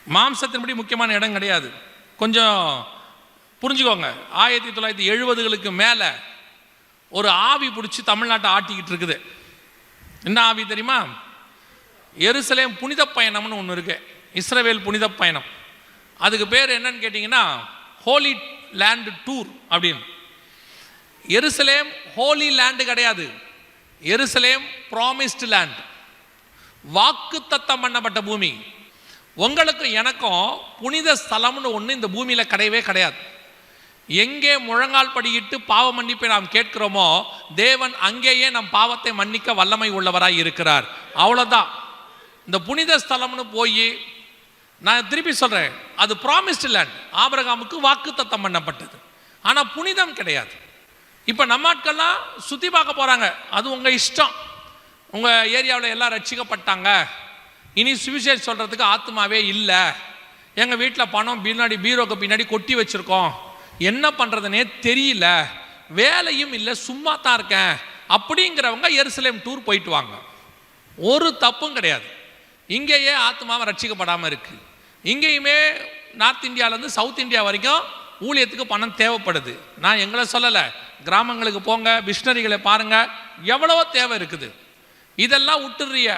மாம்சத்தின்படி முக்கியமான இடம் கிடையாது. கொஞ்சம் புரிஞ்சுக்கோங்க. 1970களுக்கு மேலே ஒரு ஆவி பிடிச்சி தமிழ்நாட்டை ஆட்டிக்கிட்டு இருக்குது. என்ன ஆவி தெரியுமா? எருசலேம் புனித பயணம்னு ஒன்று இருக்கு, இஸ்ரவேல் புனித பயணம். அதுக்கு பேர் என்னன்னு கேட்டிங்கன்னா ஹோலி லேண்ட் டூர் அப்படின்னு. எருசலேம் ஹோலி லேண்டு கிடையாது, எருசலேம் ப்ராமிஸ்டு லேண்ட், வாக்கு தத்தம் பண்ணப்பட்ட பூமி. உங்களுக்கும் எனக்கும் புனித ஸ்தலம்னு ஒன்று இந்த பூமியில் கிடையவே கிடையாது. எங்கே முழங்கால் படியிட்டு பாவ மன்னிப்பை நாம் கேட்கிறோமோ தேவன் அங்கேயே நம் பாவத்தை மன்னிக்க வல்லமை உள்ளவராய் இருக்கிறார். அவ்வளோதான். இந்த புனித ஸ்தலம்னு போய் நான் திருப்பி சொல்கிறேன், அது ப்ராமிஸ்டு லேண்ட், ஆபிரகாமுக்கு வாக்கு தத்தம் பண்ணப்பட்டது. ஆனால் புனிதம் கிடையாது. இப்போ நம்ம ஆட்கள்லாம் சுற்றி பார்க்க போகிறாங்க, அது உங்கள் இஷ்டம். உங்கள் ஏரியாவில் எல்லாம் ரட்சிக்கப்பட்டாங்க, இனி சுவிசேஷம் சொல்கிறதுக்கு ஆத்மாவே இல்லை, எங்கள் வீட்டில் பணம் பின்னாடி பீரோக்கு பின்னாடி கொட்டி வச்சுருக்கோம், என்ன பண்ணுறதுனே தெரியல, வேலையும் இல்லை, சும்மா தான் இருக்கேன் அப்படிங்கிறவங்க எருசலேம் டூர் போயிட்டு வாங்க. ஒரு தப்பும் கிடையாது. இங்கேயே ஆத்மாவை ரட்சிக்கப்படாமல் இருக்குது. இங்கேயுமே நார்த் இந்தியாவிலேருந்து சவுத் இந்தியா வரைக்கும் ஊழியத்துக்கு பணம் தேவைப்படுது. நான் எங்களை சொல்லலை, கிராமங்களுக்கு போங்க, மிஷனரிகளை பாருங்கள், எவ்வளவோ தேவை இருக்குது. இதெல்லாம் விட்டுடுறிய,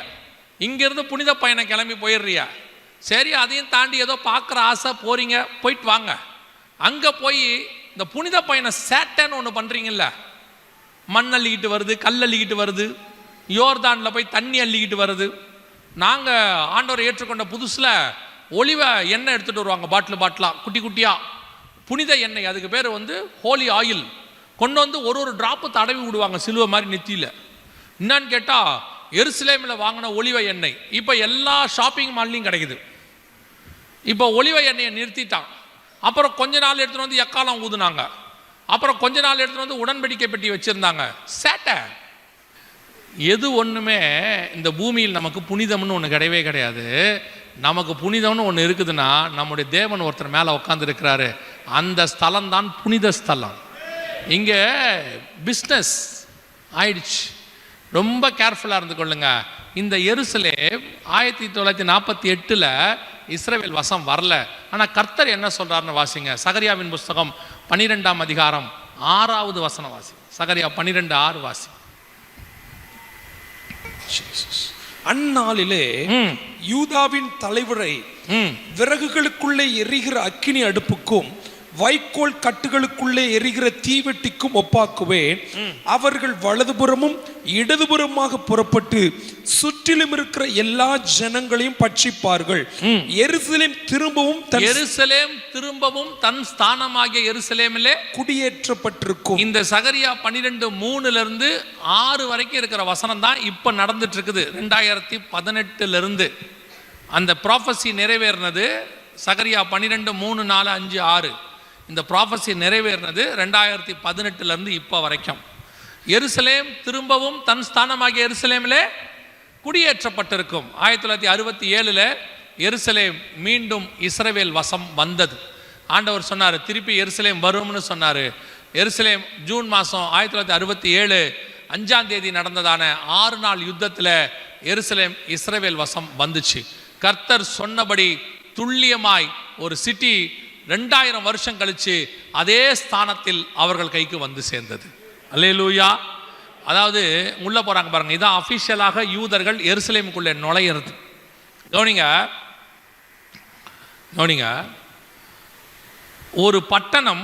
இங்கேருந்து புனித பயணம் கிளம்பி போயிடுறியா, சரி அதையும் தாண்டி ஏதோ பார்க்குற ஆசை போகிறீங்க, போயிட்டு வாங்க. அங்கே போய் இந்த புனித பயணம் சேட்டைன்னு ஒன்று பண்ணுறீங்கல்ல, மண் அள்ளிக்கிட்டு வருது, கல் அள்ளிக்கிட்டு வருது, யோர்தானில் போய் தண்ணி அள்ளிக்கிட்டு வருது. நாங்கள் ஆண்டவரை ஏற்றுக்கொண்ட புதுசில் ஒலிவ எண்ணெய் எடுத்துகிட்டு வருவாங்க, பாட்டிலாக குட்டி குட்டியாக புனித எண்ணெய், அதுக்கு பேர் வந்து ஹோலி ஆயில், கொண்டு வந்து ஒரு ட்ராப்பு தடவி விடுவாங்க சிலுவை மாதிரி நெத்தியில். என்னன்னு கேட்டால் எருசலேமில் வாங்கின ஒலிவ எண்ணெய் இப்போ எல்லா ஷாப்பிங் மால்லையும் கிடைக்குது. இப்போ ஒலிவ எண்ணெயை நிறுத்திட்டான். அப்புறம் கொஞ்ச நாள் எடுத்துகிட்டு வந்து எக்காலம் ஊதுனாங்க. அப்புறம் கொஞ்ச நாள் எடுத்துகிட்டு வந்து உடன்படிக்கை பெட்டி வச்சுருந்தாங்க. சேட்டை. எது ஒன்றுமே இந்த பூமியில் நமக்கு புனிதம்னு ஒன்று கிடையவே கிடையாது. நமக்கு புனிதம்னு ஒன்று இருக்குதுன்னா நம்முடைய தேவன் ஒருத்தர் மேலே உட்காந்துருக்கிறாரு, அந்த ஸ்தலம் தான் புனித ஸ்தலம். இங்கே பிஸ்னஸ் ஆயிடுச்சு. ரொம்ப கேர்ஃபுல்லாக இருந்து கொள்ளுங்க. இந்த எருசலேம் 1948 இஸ்ரவேல் வசம் வரல. ஆனால் கர்த்தர் என்ன சொல்கிறாருன்னு வாசிங்க. சகரியாவின் புஸ்தகம் 12ஆம் அதிகாரம் 6வது வசனம் வாசி. சகரியா 12:6 வாசி. அந்நாளிலே யூதாவின் தலைவரை விறகுகளுக்குள்ளே எரிகிற அக்கினி அடுப்புக்கும் வைக்கோல் கட்டுகளுக்குள்ளே எரிகிற தீவெட்டிக்கும் ஒப்பாக்குவேன். அவர்கள் வலதுபுறமும் இடதுபுறமாக புறப்பட்டு சுற்றிலும் இருக்கிற எல்லா ஜனங்களையும் பட்சிப்பார்கள். எருசலேம் திரும்பவும் தன் ஸ்தானமாகிய எருசலேமிலே குடியேற்றப்பட்டிருக்கும். இந்த சகரியா 12:3 6 வரைக்கும் இருக்கிற வசனம் தான் இப்ப நடந்துட்டு இருக்குது. 2018 அந்த ப்ராஃபஸி நிறைவேறினது. சகரியா 12, 3, 4, 5, 6 இந்த ப்ராஃபஸி நிறைவேறினது 2018 இப்போ வரைக்கும். எருசலேம் திரும்பவும் தன் ஸ்தானமாகிய எருசலேமிலே குடியேற்றப்பட்டிருக்கும். 1967 எருசலேம் மீண்டும் இஸ்ரவேல் வசம் வந்தது. ஆண்டவர் சொன்னார், திருப்பி எருசலேம் வரும்னு சொன்னார். எருசலேம் ஜூன் மாதம் 1967 5ஆம் தேதி நடந்ததான 6 நாள் யுத்தத்தில் எருசலேம் இஸ்ரவேல் வசம் வந்துச்சு. கர்த்தர் சொன்னபடி துல்லியமாய் ஒரு சிட்டி 2000 வருஷம் கழிச்சு அதே ஸ்தானத்தில் அவர்கள் கைக்கு வந்து சேர்ந்தது. அல்லேலூயா. அதாவது உள்ள போறாங்க பாருங்க, இதான் அபிஷியலாக யூதர்கள் எருசலேமுக்குள்ளே நுழையிறது. கவனிங்க, ஒரு பட்டணம்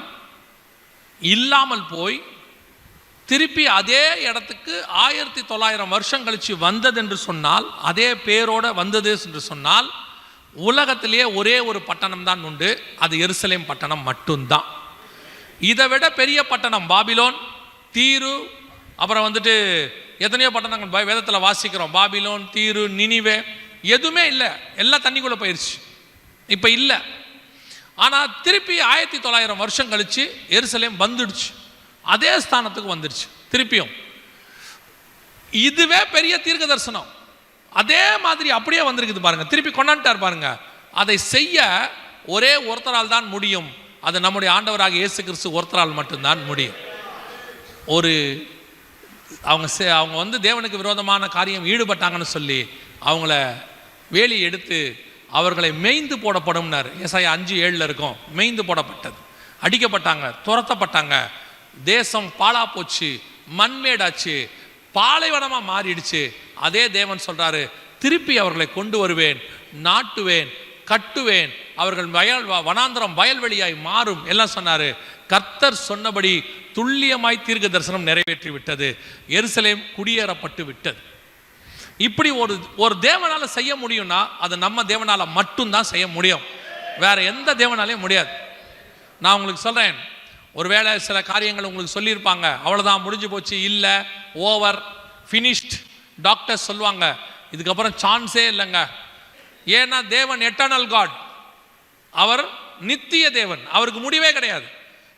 இல்லாமல் போய் திருப்பி அதே இடத்துக்கு 1900 வருஷம் கழிச்சு வந்தது என்று சொன்னால், அதே பேரோட வந்தது என்று சொன்னால், உலகத்திலேயே ஒரே ஒரு பட்டணம் தான் உண்டு, அது எருசலேம் பட்டணம் மட்டும்தான். இதை விட பெரிய பட்டணம் பாபிலோன், தீரு, அப்புறம் வந்துட்டு எத்தனையோ பட்டணங்கள் வேதத்தில் வாசிக்கிறோம். பாபிலோன், தீரு, நினிவே எதுவுமே இல்லை, எல்லாம் தண்ணிக்குள்ளே போயிடுச்சு, இப்போ இல்லை. ஆனால் திருப்பி 1900 வருஷம் கழிச்சு எருசலேம் வந்துடுச்சு, அதே ஸ்தானத்துக்கு வந்துடுச்சு திருப்பியும். இதுவே பெரிய தீர்க்க தரிசனம். அதே மாதிரி அப்படியே வந்திருக்குது பாருங்க, திருப்பி கொண்டாண்டார் பாருங்க. அதை செய்ய ஒரே ஒருத்தரால் தான் முடியும், அது நம்முடைய ஆண்டவராக இயேசு கிறிஸ்து ஒருத்தரால் மட்டும்தான் முடியும். ஒரு அவங்க வந்து தேவனுக்கு விரோதமான காரியம் ஈடுபட்டாங்கன்னு சொல்லி அவங்கள வேலி எடுத்து அவர்களை மேய்ந்து போடப்படும்னார். ஏசாயா 5:7 இருக்கும். மேய்ந்து போடப்பட்டது, அடிக்கப்பட்டாங்க, துரத்தப்பட்டாங்க, தேசம் பாழா போச்சு, மண்மேடாச்சு, பாலைவனமாக மாறிடுச்சு. அதே தேவன் சொல்றாரு, திருப்பி அவர்களை கொண்டு வருவேன், நாட்டுவேன், கட்டுவேன், அவர்கள் வனாந்தரம் வயல்வெளியாய் மாறும் எல்லாம் சொன்னாரு. கர்த்தர் சொன்னபடி துல்லியமாய் தீர்க்க தரிசனம் நிறைவேற்றி விட்டது. எருசலேம் குடியேறப்பட்டு விட்டது. இப்படி ஒரு தேவனால செய்ய முடியும்னா அது நம்ம தேவனால மட்டும்தான் செய்ய முடியும், வேற எந்த தேவனாலையும் முடியாது. நான் உங்களுக்கு சொல்றேன், ஒருவேளை சில காரியங்கள் உங்களுக்கு சொல்லியிருப்பாங்க, அவ்வளோதான் முடிஞ்சு போச்சு, இல்லை, ஓவர், ஃபினிஷ்ட், டாக்டர் சொல்லுவாங்க, இதுக்கப்புறம் சான்ஸே இல்லைங்க. ஏன்னா தேவன் எட்டர்னல் காட், அவர் நித்திய தேவன், அவருக்கு முடிவே கிடையாது.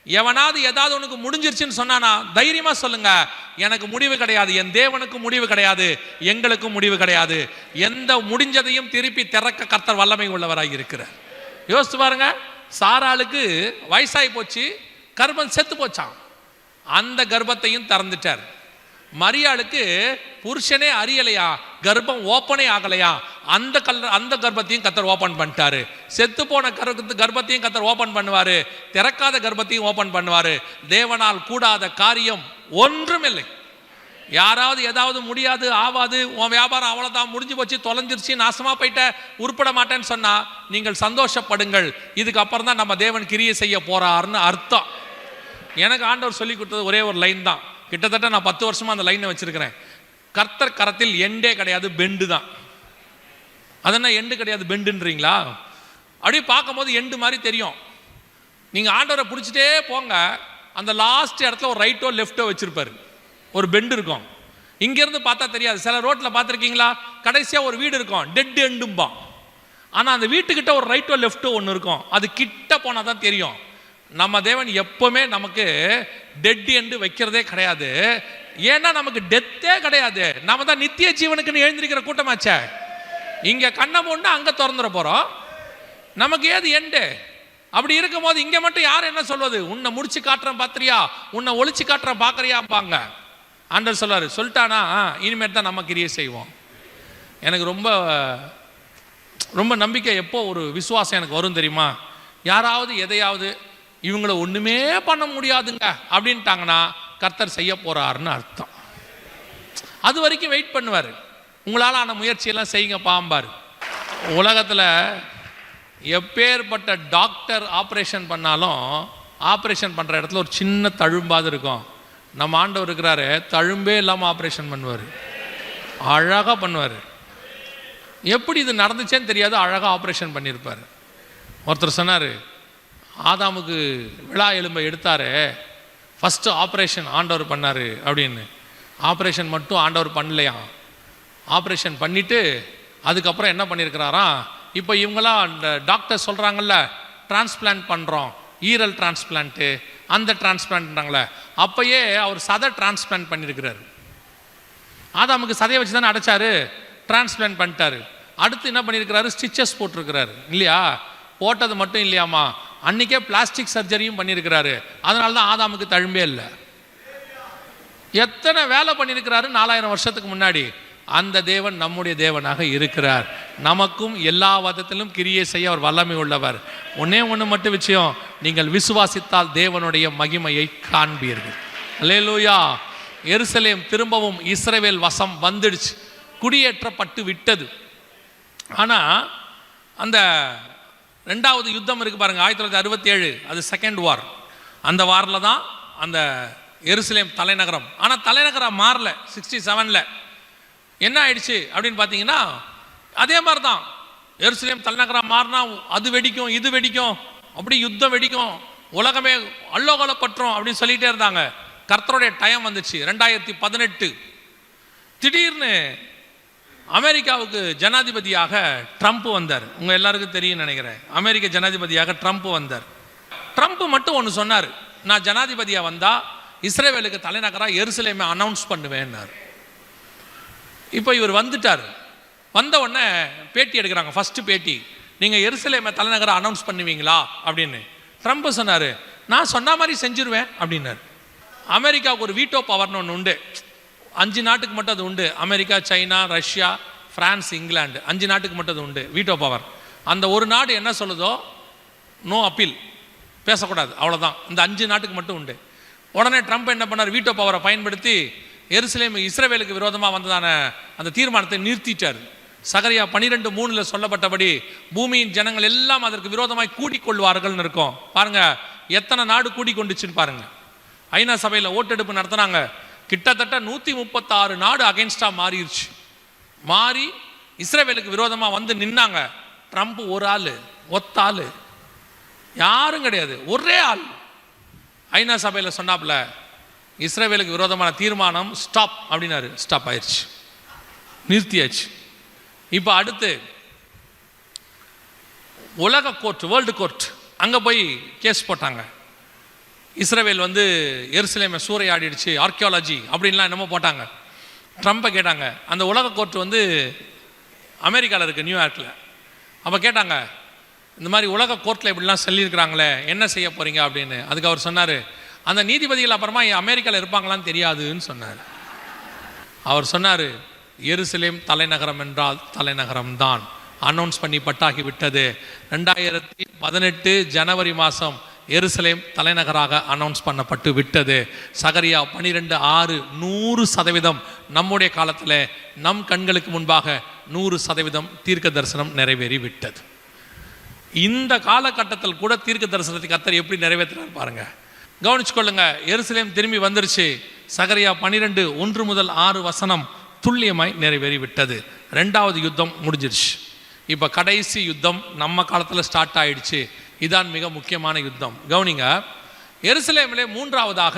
எவனாவது ஏதாவது உனக்கு முடிஞ்சிருச்சுன்னு சொன்னானா தைரியமா சொல்லுங்க, எனக்கு முடிவு கிடையாது, என் தேவனுக்கு முடிவு கிடையாது, எங்களுக்கும் முடிவு கிடையாது. எந்த முடிஞ்சதையும் திருப்பி திறக்க கர்த்தர் வல்லமை உள்ளவராக இருக்கிறார். யோசிச்சு பாருங்க, சாராளுக்கு வயசாகி போச்சு, கர்ப்பம் செத்து போச்சான், அந்த கர்ப்பத்தையும் திறந்துட்டார். மரியாளுக்கு புருஷனே அறியலையா, கர்ப்பம் ஓப்பனே ஆகலையா, அந்த கர்ப்பத்தையும் கர்த்தர் ஓப்பன் பண்ணிட்டாரு. செத்து போன கர்ப்பத்தையும் கர்த்தர் ஓப்பன் பண்ணுவாரு, திறக்காத கர்ப்பத்தையும் ஓப்பன் பண்ணுவாரு. தேவனால் கூடாத காரியம் ஒன்றும் இல்லை. யாராவது ஏதாவது முடியாது, ஆவாது, உன் வியாபாரம் அவ்வளோதான், முடிஞ்சு போச்சு, தொலைஞ்சிருச்சு, நாசமா போயிட்ட, உருப்பட மாட்டேன்னு சொன்னா நீங்கள் சந்தோஷப்படுங்கள். இதுக்கப்புறம் தான் நம்ம தேவன் கிரியை செய்ய போறாருன்னு அர்த்தம். எனக்கு ஆண்டவர் சொல்லி கொடுத்தது ஒரே ஒரு லைன் தான். கிட்டத்தட்ட நான் 10 வருஷமா அந்த லைனை வச்சிருக்கிறேன். கர்த்தர் கரத்தில் எண்டே கிடையாது, பெண்டு தான். அதென்ன எண்டு கிடையாது பெண்டுன்றீங்களா? அப்படி பார்க்கும்போது எண்டு மாதிரி தெரியும். நீங்கள் ஆண்டவரை பிடிச்சிட்டே போங்க, அந்த லாஸ்ட் இடத்துல ஒரு ரைட்டோ லெஃப்டோ வச்சிருப்பாரு, ஒரு பெண்டு இருக்கும். இங்கேருந்து பார்த்தா தெரியாது. சில ரோட்டில் பார்த்துருக்கீங்களா, கடைசியாக ஒரு வீடு இருக்கும், டெட் எண்டும்பா. ஆனால் அந்த வீட்டுக்கிட்ட ஒரு ரைட்டோ லெஃப்டோ ஒன்று இருக்கும், அது கிட்ட போனால் தான் தெரியும். நம்ம தேவன் எப்பவுமே நமக்கு டெட் எண்டு வைக்கிறதே கிடையாது. ஏன்னா நமக்கு டெத்தே கிடையாது, நம்ம தான் நித்திய ஜீவனுக்குன்னு எழுந்திருக்கிற கூட்டமாச்சே. இங்க கண்ணை மூண்டு அங்க திறந்துட போறோம், நமக்கு ஏது எண்டு? அப்படி இருக்கும் போது இங்க மட்டும் யார் என்ன சொல்வது, உன்னை முடிச்சு காட்டுறேன் பாத்திரியா, உன்னை ஒளிச்சு காட்டுறேன் பாக்குறியாப்பாங்க. ஆண்டவர் சொல்றாரு, சொல்லிட்டானா இனிமேல் தான் நம்ம கிரியை செய்வோம். எனக்கு ரொம்ப ரொம்ப நம்பிக்கை, எப்போ ஒரு விசுவாசம் எனக்கு வரும் தெரியுமா, யாராவது எதையாவது இவங்களை ஒண்ணுமே பண்ண முடியாதுங்க அப்படின்ட்டாங்கன்னா கர்த்தர் செய்ய போறாருன்னு அர்த்தம். அது வரைக்கும் வெயிட் பண்ணுவார். உங்களால் ஆன முயற்சியெல்லாம் செய்யுங்க பாம்பார். உலகத்தில் எப்பேற்பட்ட டாக்டர் ஆப்ரேஷன் பண்ணாலும் ஆப்ரேஷன் பண்ணுற இடத்துல ஒரு சின்ன தழும்பாது இருக்கும். நம்ம ஆண்டவர் இருக்கிறாரு, தழும்பே இல்லாமல் ஆப்ரேஷன் பண்ணுவார், அழகாக பண்ணுவார். எப்படி இது நடந்துச்சேன்னு தெரியாது, அழகாக ஆப்ரேஷன் பண்ணியிருப்பார். ஒருத்தர் சொன்னார், ஆதாமுக்கு விழா எலும்பை எடுத்தாரு, ஃபஸ்ட்டு ஆப்ரேஷன் ஆண்டவர் பண்ணார் அப்படின்னு. ஆப்ரேஷன் மட்டும் ஆண்டவர் பண்ணலையா, ஆப்ரேஷன் பண்ணிவிட்டு அதுக்கப்புறம் என்ன பண்ணியிருக்கிறாராம், இப்போ இவங்களாம் அந்த டாக்டர் சொல்கிறாங்கல்ல, டிரான்ஸ்பிளான்ட் பண்ணுறோம், ஈரல் டிரான்ஸ்பிளான்ட்டு, அந்த டிரான்ஸ்பிளான்ட்னாங்களே, அப்போயே அவர் சதை டிரான்ஸ்பிளான்ட் பண்ணியிருக்கிறாரு. ஆதாமுக்கு சதையை வச்சு தானே அடைச்சாரு, டிரான்ஸ்பிளான்ட் பண்ணிட்டாரு. அடுத்து என்ன பண்ணியிருக்கிறாரு, ஸ்டிச்சஸ் போட்டிருக்கிறாரு இல்லையா. போட்டது மட்டும் இல்லையாமா, அன்றைக்கே பிளாஸ்டிக் சர்ஜரியும் பண்ணியிருக்கிறாரு. அதனால தான் ஆதாமுக்கு தழும்பே இல்லை. எத்தனை வேலை பண்ணியிருக்கிறாரு 4000 வருஷத்துக்கு முன்னாடி. அந்த தேவன் நம்முடைய தேவனாக இருக்கிறார். நமக்கும் எல்லா விதத்திலும் கிரியை செய்ய அவர் வல்லமை உள்ளவர். ஒன்னே ஒன்று மட்டும் விஷயம், நீங்கள் விசுவாசித்தால் தேவனுடைய மகிமையை காண்பீர்கள். அல்லேலூயா. எருசலேம் திரும்பவும் இஸ்ரவேல் வசம் வந்துடுச்சு, குடியேற்றப்பட்டு விட்டது. ஆனால் அந்த 2வது யுத்தம் இருக்கு பாருங்க, 1967, அது செகண்ட் வார். அந்த வாரில் தான் அந்த எருசலேம் தலைநகரம், ஆனால் தலைநகரம் மாறல. 67ல் என்ன ஆயிடுச்சு அப்படின்னு பார்த்தீங்கன்னா, அதே மாதிரி தான் எருசலேம் தலைநகரம் மாறினா அது வெடிக்கும், இது வெடிக்கும், அப்படி யுத்தம் வெடிக்கும், உலகமே அல்லோகலப்பற்றோம் அப்படின்னு சொல்லிட்டே இருந்தாங்க. கர்த்தருடைய டைம் வந்துச்சு 2018. திடீர்னு அமெரிக்காவுக்கு ஜனாதிபதியாக ட்ரம்ப் வந்தார். உங்கள் எல்லாருக்கும் தெரியும் நினைக்கிறேன், அமெரிக்க ஜனாதிபதியாக ட்ரம்ப் வந்தார். ட்ரம்ப் மட்டும் ஒன்று சொன்னார், நான் ஜனாதிபதியாக வந்தால் இஸ்ரேவேலுக்கு தலைநகராக எருசலேமை அனௌன்ஸ் பண்ணுவேன்னார். இப்போ இவர் வந்துட்டார். வந்த உடனே பேட்டி எடுக்கிறாங்க, ஃபஸ்ட்டு பேட்டி, நீங்கள் எருசலேமை தலைநகராக அனௌன்ஸ் பண்ணுவீங்களா அப்படின்னு. ட்ரம்ப் சொன்னார், நான் சொன்ன மாதிரி செஞ்சிருவேன் அப்படின்னார். அமெரிக்காவுக்கு ஒரு வீட்டோ பவர்னு ஒன்று உண்டு, 5 நாட்டுக்கு மட்டும் அது உண்டு. America, China, Russia, France, England 5 நாட்டுக்கு மட்டும் அது உண்டு வீட்டோ பவர். அந்த ஒரு நாடு என்ன சொல்லுதோ நோ அப்பீல், பேசக்கூடாது, அவ்வளோதான். இந்த 5 நாட்டுக்கு மட்டும் உண்டு. உடனே ட்ரம்ப் என்ன பண்ணார், வீட்டோ பவரை பயன்படுத்தி எருசலேம் இஸ்ரவேலுக்கு விரோதமாக வந்ததான அந்த தீர்மானத்தை நிறுத்திட்டார். சகரியா 12:3 சொல்லப்பட்டபடி பூமியின் ஜனங்கள் எல்லாம் அதற்கு விரோதமாய் கூடிக்கொள்வார்கள்னு இருக்கும். பாருங்க எத்தனை நாடு கூடிக்கொண்டுச்சுன்னு பாருங்க. ஐநா சபையில் ஓட்டெடுப்பு நடத்தினாங்க. கிட்டத்தட்ட 136 நாடு அகைன்ஸ்டா மாறிடுச்சு. மாறி இஸ்ரவேலுக்கு விரோதமாக வந்து நின்னாங்க. ட்ரம்ப் ஒரு ஆள், ஒத்த ஆள், யாரும் கிடையாது, ஒரே ஆள் ஐநா சபையில் சொன்னாப்புல இஸ்ரவேலுக்கு விரோதமான தீர்மானம் ஸ்டாப் அப்படின்னாரு. ஸ்டாப் ஆயிடுச்சு, நிறுத்தியாச்சு. இப்போ அடுத்து உலக கோர்ட், வேர்ல்டு கோர்ட், அங்கே போய் கேஸ் போட்டாங்க. இஸ்ரவேல் வந்து எருசலேமை சூறையாடிடுச்சு, ஆர்கியாலஜி அப்படின்லாம் என்னமோ போட்டாங்க. ட்ரம்ப்பை கேட்டாங்க. அந்த உலக கோர்ட் வந்து அமெரிக்காவில் இருக்குது, நியூயார்க்கில். அப்போ கேட்டாங்க, இந்த மாதிரி உலக கோர்ட்டில் இப்படிலாம் சொல்லியிருக்கிறாங்களே, என்ன செய்ய போகிறீங்க அப்படின்னு. அதுக்கு அவர் சொன்னார், அந்த நீதிபதிகள் அப்புறமா அமெரிக்காவில் இருப்பாங்களான்னு தெரியாதுன்னு சொன்னார். அவர் சொன்னார், எருசலேம் தலைநகரம் என்றால் தலைநகரம் தான், அனௌன்ஸ் பண்ணி பட்டாகி விட்டது. 2018 ஜனவரி மாதம் எருசலேம் தலைநகராக அனௌன்ஸ் பண்ணப்பட்டு விட்டது. சகரியா 12:6 100% நம்முடைய காலத்தில் நம் கண்களுக்கு முன்பாக 100% தீர்க்க தரிசனம் நிறைவேறி விட்டது. இந்த காலகட்டத்தில் கூட தீர்க்க தரிசனத்தை கர்த்தர் எப்படி நிறைவேற்றினார் பாருங்க, கவனிச்சுக்கொள்ளுங்க. எருசலேம் திரும்பி வந்துருச்சு. சகரியா 12:1-6 துல்லியமாய் நிறைவேறி விட்டது. 2வது யுத்தம் முடிஞ்சிருச்சு. இப்போ கடைசி யுத்தம் நம்ம காலத்தில் ஸ்டார்ட் ஆயிடுச்சு. இதான் மிக முக்கியமான யுத்தம். கவனிங்க, எருசலேமிலே 3வதாக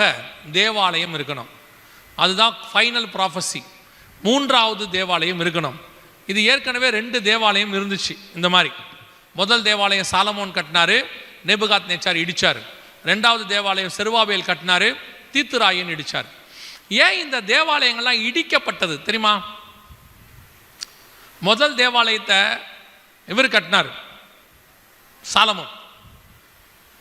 தேவாலயம் இருக்கணும். அதுதான் ஃபைனல் ப்ராஃபஸி. 3வது தேவாலயம் இருக்கணும். இது ஏற்கனவே 2 தேவாலயம் இருந்துச்சு. இந்த மாதிரி முதல் தேவாலயம் சாலமோன் கட்டினாரு, நேபுகாத் நேச்சார் இடிச்சார். 2வது தேவாலயம் செருபாபேல் கட்டினாரு, தீத்துராயன் இடிச்சார். ஏன் இந்த தேவாலயங்கள்லாம் இடிக்கப்பட்டது தெரியுமா? முதல் தேவாலயத்தை இவர் கட்டினார், சாலமோன்.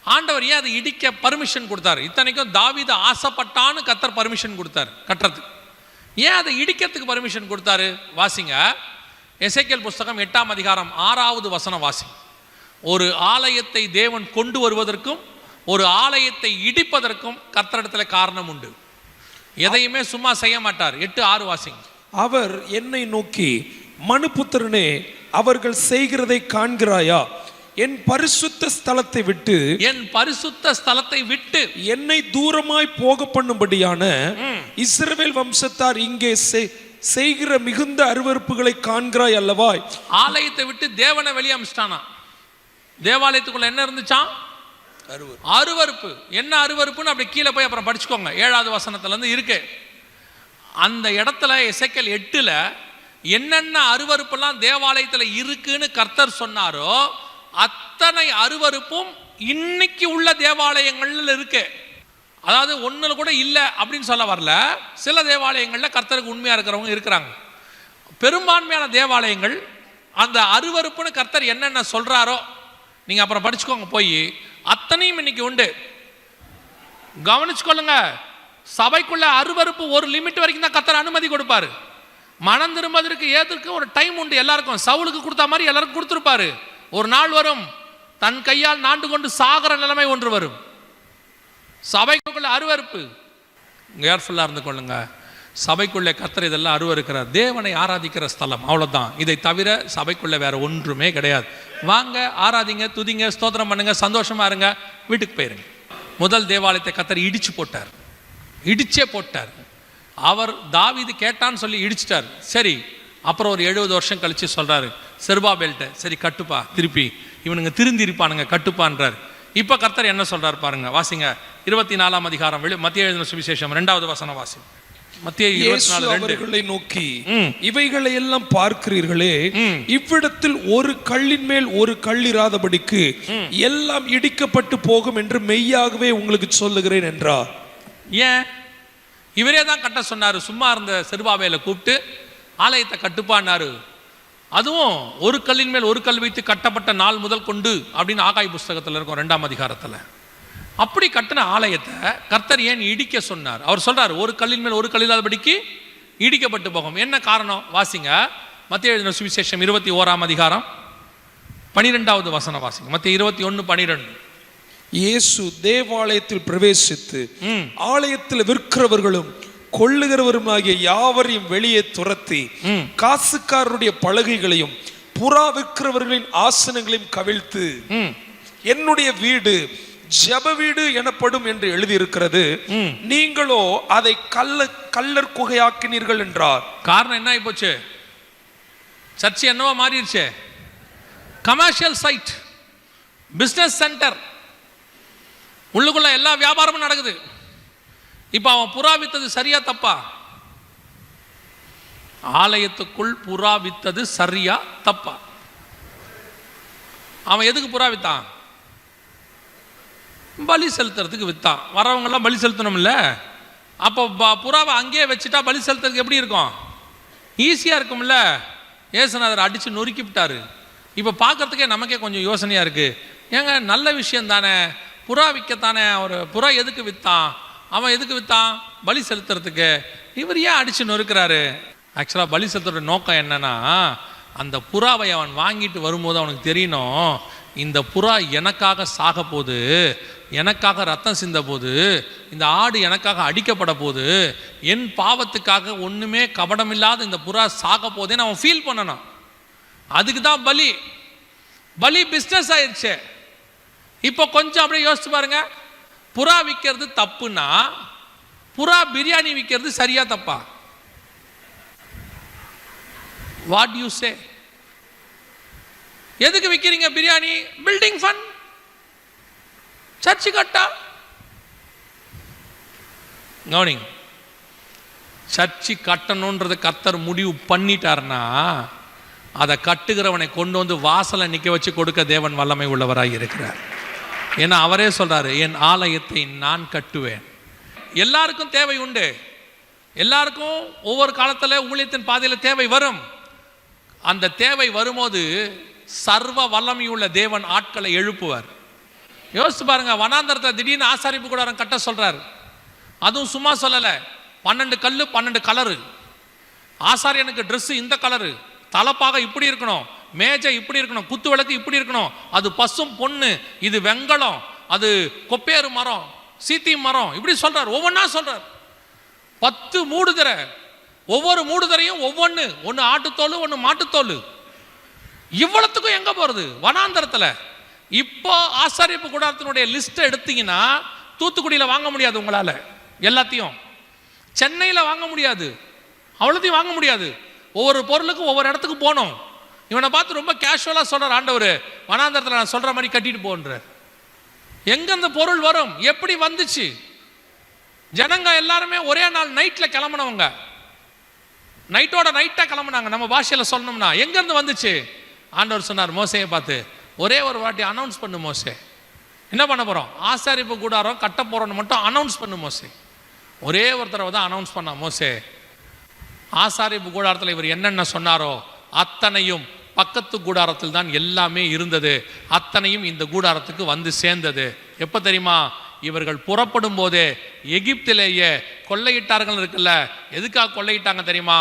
ஆண்டவர் ஏன் அதை இடிக்க பர்மிஷன் கொடுத்தாரு? இத்தனைக்கும் தாவீது ஆசைப்பட்டான்னு கர்த்தர் பர்மிஷன் கொடுத்தாரு கட்டுறதுக்கு. ஏன் அதை இடிக்கிறதுக்கு பர்மிஷன் கொடுத்தாரு? வாசிங்க, எசேக்கியேல் புஸ்தகம் 8ஆம் அதிகாரம் 6வது வசனம் வாசி. ஒரு ஆலயத்தை தேவன் கொண்டு வருவதற்கும் ஒரு ஆலயத்தை இடிப்பதற்கும் கர்த்தரிடத்தில் காரணம் உண்டு. எதையுமே சும்மா செய்ய மாட்டார். 8:6 வாசிங்க. அவர் என்னை நோக்கி, மனுபுத்திரனே, அவர்கள் செய்கிறதை காண்கிறாயா? என் பரிசுத்த ஸ்தலத்தை விட்டு, என் பரிசுத்த ஸ்தலத்தை விட்டு என்னை தூரமாய் போக பண்ணும்படியான இஸ்ரவேல் வம்சத்தார் இங்கே செய்கிற மிகுந்த அருவருப்புகளை காண்கிறாய் அல்லவா? ஆலயத்தை விட்டு தேவனை வெளியே அமிச்சிட்டானா. தேவாலயத்துக்குள்ள என்ன இருந்துச்சான்? அருவருப்பு. என்ன அருவருப்புன்னு அப்படி கீழே போய் அப்புறம் படிச்சுக்கோங்க. 7வது வசனத்துல இருந்து இருக்கு. அந்த இடத்துல எசேக்கியேல் 8ல் என்னென்ன அருவருப்பெல்லாம் தேவாலயத்தில் இருக்குன்னு கர்த்தர் சொன்னாரோ அத்தனை அருவருப்பும் இன்னைக்கு உள்ள தேவாலயங்கள்ல இருக்கு. அதாவது ஒன்றுல கூட இல்லை அப்படின்னு சொல்ல வரல. சில தேவாலயங்களில் கர்த்தருக்கு உண்மையாக இருக்கிறவங்க இருக்கிறாங்க. பெரும்பான்மையான தேவாலயங்கள் அந்த அருவருப்புன்னு கர்த்தர் என்னென்ன சொல்கிறாரோ நீங்கள் அப்புறம் படிச்சுக்கோங்க போய், அத்தனையும் இன்னைக்கு உண்டு. கவனிச்சுக்கொள்ளுங்க, சபைக்குள்ள அருவருப்பு ஒரு லிமிட் வரைக்கும் தான் கர்த்தர் அனுமதி கொடுப்பாரு. மனம் திரும்பதற்கு ஏதற்கு ஒரு டைம் உண்டு எல்லாருக்கும். சவுலுக்கு கொடுத்த மாதிரி எல்லாருக்கும் கொடுத்துருப்பாரு. ஒரு நாள் வரும், தன் கையால் நாண்டு கொண்டு சாகர நிலைமை ஒன்று வரும். சபைக்குள்ள அருவருப்பு, கேர்ஃபுல்லாக இருந்து கொள்ளுங்க. சபைக்குள்ளே கர்த்தர் இதெல்லாம் அருவருக்கிறார். தேவனை ஆராதிக்கிற ஸ்தலம், அவ்வளோதான். இதை தவிர சபைக்குள்ளே வேற ஒன்றுமே கிடையாது. வாங்க, ஆராதிங்க, துதிங்க, ஸ்தோத்திரம் பண்ணுங்க, சந்தோஷமா இருங்க, வீட்டுக்கு போயிருங்க. முதல் தேவாலயத்தை கர்த்தர் இடிச்சு போட்டார், இடிச்சே போட்டார். அவர் தாவீது கேட்டான்னு சொல்லி இடிச்சிட்டார். சரி, அப்புறம் ஒரு 70 வருஷம் கழிச்சு சொல்றாரு செருபாபேல்ட்ட, சரி கட்டுப்பா, திருப்பி இவனுங்க திருந்தி இருப்பானுங்க, கட்டுப்பான்றார். இப்ப கர்த்தர் என்ன சொல்றாரு பாருங்க, வாசிங்க. 24ஆம் அதிகாரம் மத்திய எழுதின சுவிசேஷம் 2வது வசனம் வாசி. மத்திய 24:2. நோக்கி, இவைகளை எல்லாம் பார்க்கிறீர்களே, இவ்விடத்தில் ஒரு கல்லின் மேல் ஒரு கல்லிராதபடிக்கு எல்லாம் இடிக்கப்பட்டு போகும் என்று மெய்யாகவே உங்களுக்கு சொல்லுகிறேன் என்றார். ஏன்? இவரே தான் கட்ட சொன்னாரு. சும்மா இருந்த செருபாபேலை கூப்பிட்டு ஆலயத்தை கட்டுப்பான்னாரு. அதுவும் ஒரு கல்லின் மேல் ஒரு கல் வைத்து கட்டப்பட்ட நாள் முதல் கொண்டு அப்படின்னு ஆகாய் புஸ்தகத்தில் இருக்கும் 2ஆம் அதிகாரத்தில். அப்படி கட்டின ஆலயத்தை கர்த்தர் ஏன் இடிக்க சொன்னார்? அவர் சொல்றாரு, ஒரு கல்லின் மேல் ஒரு கல் இல்லாதபடிக்கு இடிக்கப்பட்டு போகும். என்ன காரணம்? வாசிங்க, மத்தேயு எழுதின சுவிசேஷம் 21ஆம் அதிகாரம் 12வது வசனம் வாசிங்க. மத்தேயு 21:12. இயேசு தேவாலயத்தில் பிரவேசித்து ஆலயத்தில் விற்கிறவர்களும் கொள்ளுகிறவருமாகிய யாவரையும் வெளியே துரத்தி காசுக்காரருடைய பலகைகளையும் புறா விற்கிறவர்களின் ஆசனங்களையும் கவிழ்த்து என்னுடைய வீடு ஜெப வீடு எனப்படும் என்று எழுதியிருக்கிறது, நீங்களோ அதை கல்லர் குகையாக்கினீர்கள் என்றார். காரணம் என்ன ஆகி போச்சு? சர்ச்சு என்னவா மாறிடுச்சு? Commercial site, business centre. உள்ளுக்குள்ள எல்லா வியாபாரமும் நடக்குது. இப்ப அவன் புறா வித்தது சரியா தப்பா? ஆலயத்துக்குள் புறா வித்தது சரியா தப்பா? அவன் எதுக்கு புறா வித்தான்? பலி செலுத்துறதுக்கு வித்தான். வரவங்க எல்லாம் பலி செலுத்தணும்ல. அப்போ புறாவை அங்கேயே வச்சுட்டா பலி செலுத்துறதுக்கு எப்படி இருக்கும்? ஈஸியா இருக்கும்ல. ஏசுநாதர் அடிச்சு நொறுக்கி விட்டாரு. இப்போ பார்க்கறதுக்கே நமக்கே கொஞ்சம் யோசனையா இருக்கு. ஏங்க, நல்ல விஷயம் தானே, புறா விற்கத்தானே. ஒரு புறா எதுக்கு வித்தான்? அவன் எதுக்கு வித்தான்? பலி செலுத்துறதுக்கு. இவர் ஏன் அடிச்சு நொறுக்கிறாரு? ஆக்சுவலாக பலி செலுத்துற நோக்கம் என்னன்னா, அந்த புறாவை அவன் வாங்கிட்டு வரும்போது அவனுக்கு தெரியணும், இந்த புறா எனக்காக சாக போது, எனக்காக ரத்தம் சிந்த போது, இந்த ஆடு எனக்காக அடிக்கப்பட போது, என் பாவத்துக்காக ஒன்றுமே கபடமில்லாத இந்த புறா சாக போதேன்னு அவன் ஃபீல் பண்ணணும். அதுக்கு தான் பலி. பலி பிஸ்னஸ் ஆயிடுச்சு. இப்போ கொஞ்சம் அப்படியே யோசிச்சு பாருங்க. புறா விற்கிறது தப்புன்னா புறா பிரியாணி விற்கிறது சரியா தப்பா? What you say? எதுக்கு விற்கிறீங்க பிரியாணி? பில்டிங் ஃபண்ட், சர்ச்சு கட்டா. கவனிங்க, சர்ச்சு கட்டணுன்றது கர்த்தர் முடிவு பண்ணிட்டார்னா அதை கட்டுகிறவனை கொண்டு வந்து வாசலை நிற்க வச்சு கொடுக்க தேவன் வல்லமை உள்ளவராக இருக்கிறார். ஏன்னா அவரே சொல்றாரு, என் ஆலயத்தை நான் கட்டுவேன். எல்லாருக்கும் தேவை உண்டு. எல்லாருக்கும் ஒவ்வொரு காலத்தில் ஊழியத்தின் பாதையில் தேவை வரும். அந்த தேவை வரும்போது சர்வ வல்லமையுள்ள தேவன் ஆட்களை எழுப்புவார். யோசிச்சு பாருங்க, வனாந்தரத்தை திடீர்னு ஆசாரிப்பு கூடாரம் கட்ட சொல்றாரு. அதுவும் சும்மா சொல்லலை. 12 கல்லு 12 கலரு. ஆசாரியனுக்கு ட்ரெஸ் இந்த கலரு, தலப்பாக இப்படி இருக்கணும், மேஜை இப்படி இருக்கணும், குத்து விளக்கு இப்படி இருக்கணும், அது பசும் பொண்ணு, இது வெங்கலம், அது கொப்பேறு மரம், சீத்தி மரம், இப்படி சொல்றார். ஒவ்வொன்றா சொல்றார். 10 மூடுதிரை. ஒவ்வொரு மூடுதிரையும் ஒவ்வொன்று, ஒன்று ஆட்டுத்தோல், ஒன்று மாட்டுத்தோல். இவ்வளவுக்கும் எங்க போறது? வனாந்தரத்துல. இப்போ ஆசாரிப்பு கூடாரத்தினுடைய லிஸ்ட் எடுத்தீங்கன்னா தூத்துக்குடியில் வாங்க முடியாது உங்களால. எல்லாத்தையும் சென்னையில் வாங்க முடியாது, அவ்வளோத்தையும் வாங்க முடியாது. ஒவ்வொரு பொருளுக்கும் ஒவ்வொரு இடத்துக்கு போகணும். இவனை பார்த்து ரொம்ப கேஷுவலாக சொல்கிறார் ஆண்டவர், வனாந்தரத்தில் நான் சொல்கிற மாதிரி கட்டிட்டு போன்றார். எங்கே அந்த பொருள் வரும்? எப்படி வந்துச்சு? ஜனங்க எல்லாருமே ஒரே நாள் நைட்டில் கிளம்புனவங்க, நைட்டோட நைட்டாக கிளம்புனாங்க. நம்ம பாஷையில் சொல்லணும்னா எங்கேருந்து வந்துச்சு? ஆண்டவர் சொன்னார் மோசையை பார்த்து, ஒரே ஒரு வாட்டி அனௌன்ஸ் பண்ணு மோசே. என்ன பண்ண போகிறோம்? ஆசாரிப்பு கூடாரம் கட்ட போகிறோன்னு மட்டும் அனௌன்ஸ் பண்ணு மோசே. ஒரே ஒரு தடவை தான் அனௌன்ஸ் பண்ண மோசே. ஆசாரிப்பு கூடாரத்தில் இவர் என்னென்ன சொன்னாரோ அத்தனையும் பக்கத்து கூடாரத்தில் தான் எல்லாமே இருந்தது. அத்தனையும் இந்த கூடாரத்துக்கு வந்து சேர்ந்தது. எப்போ தெரியுமா? இவர்கள் புறப்படும் போதே எகிப்திலேயே கொள்ளையிட்டார்கள் இருக்குல்ல. எதுக்காக கொள்ளையிட்டாங்க தெரியுமா?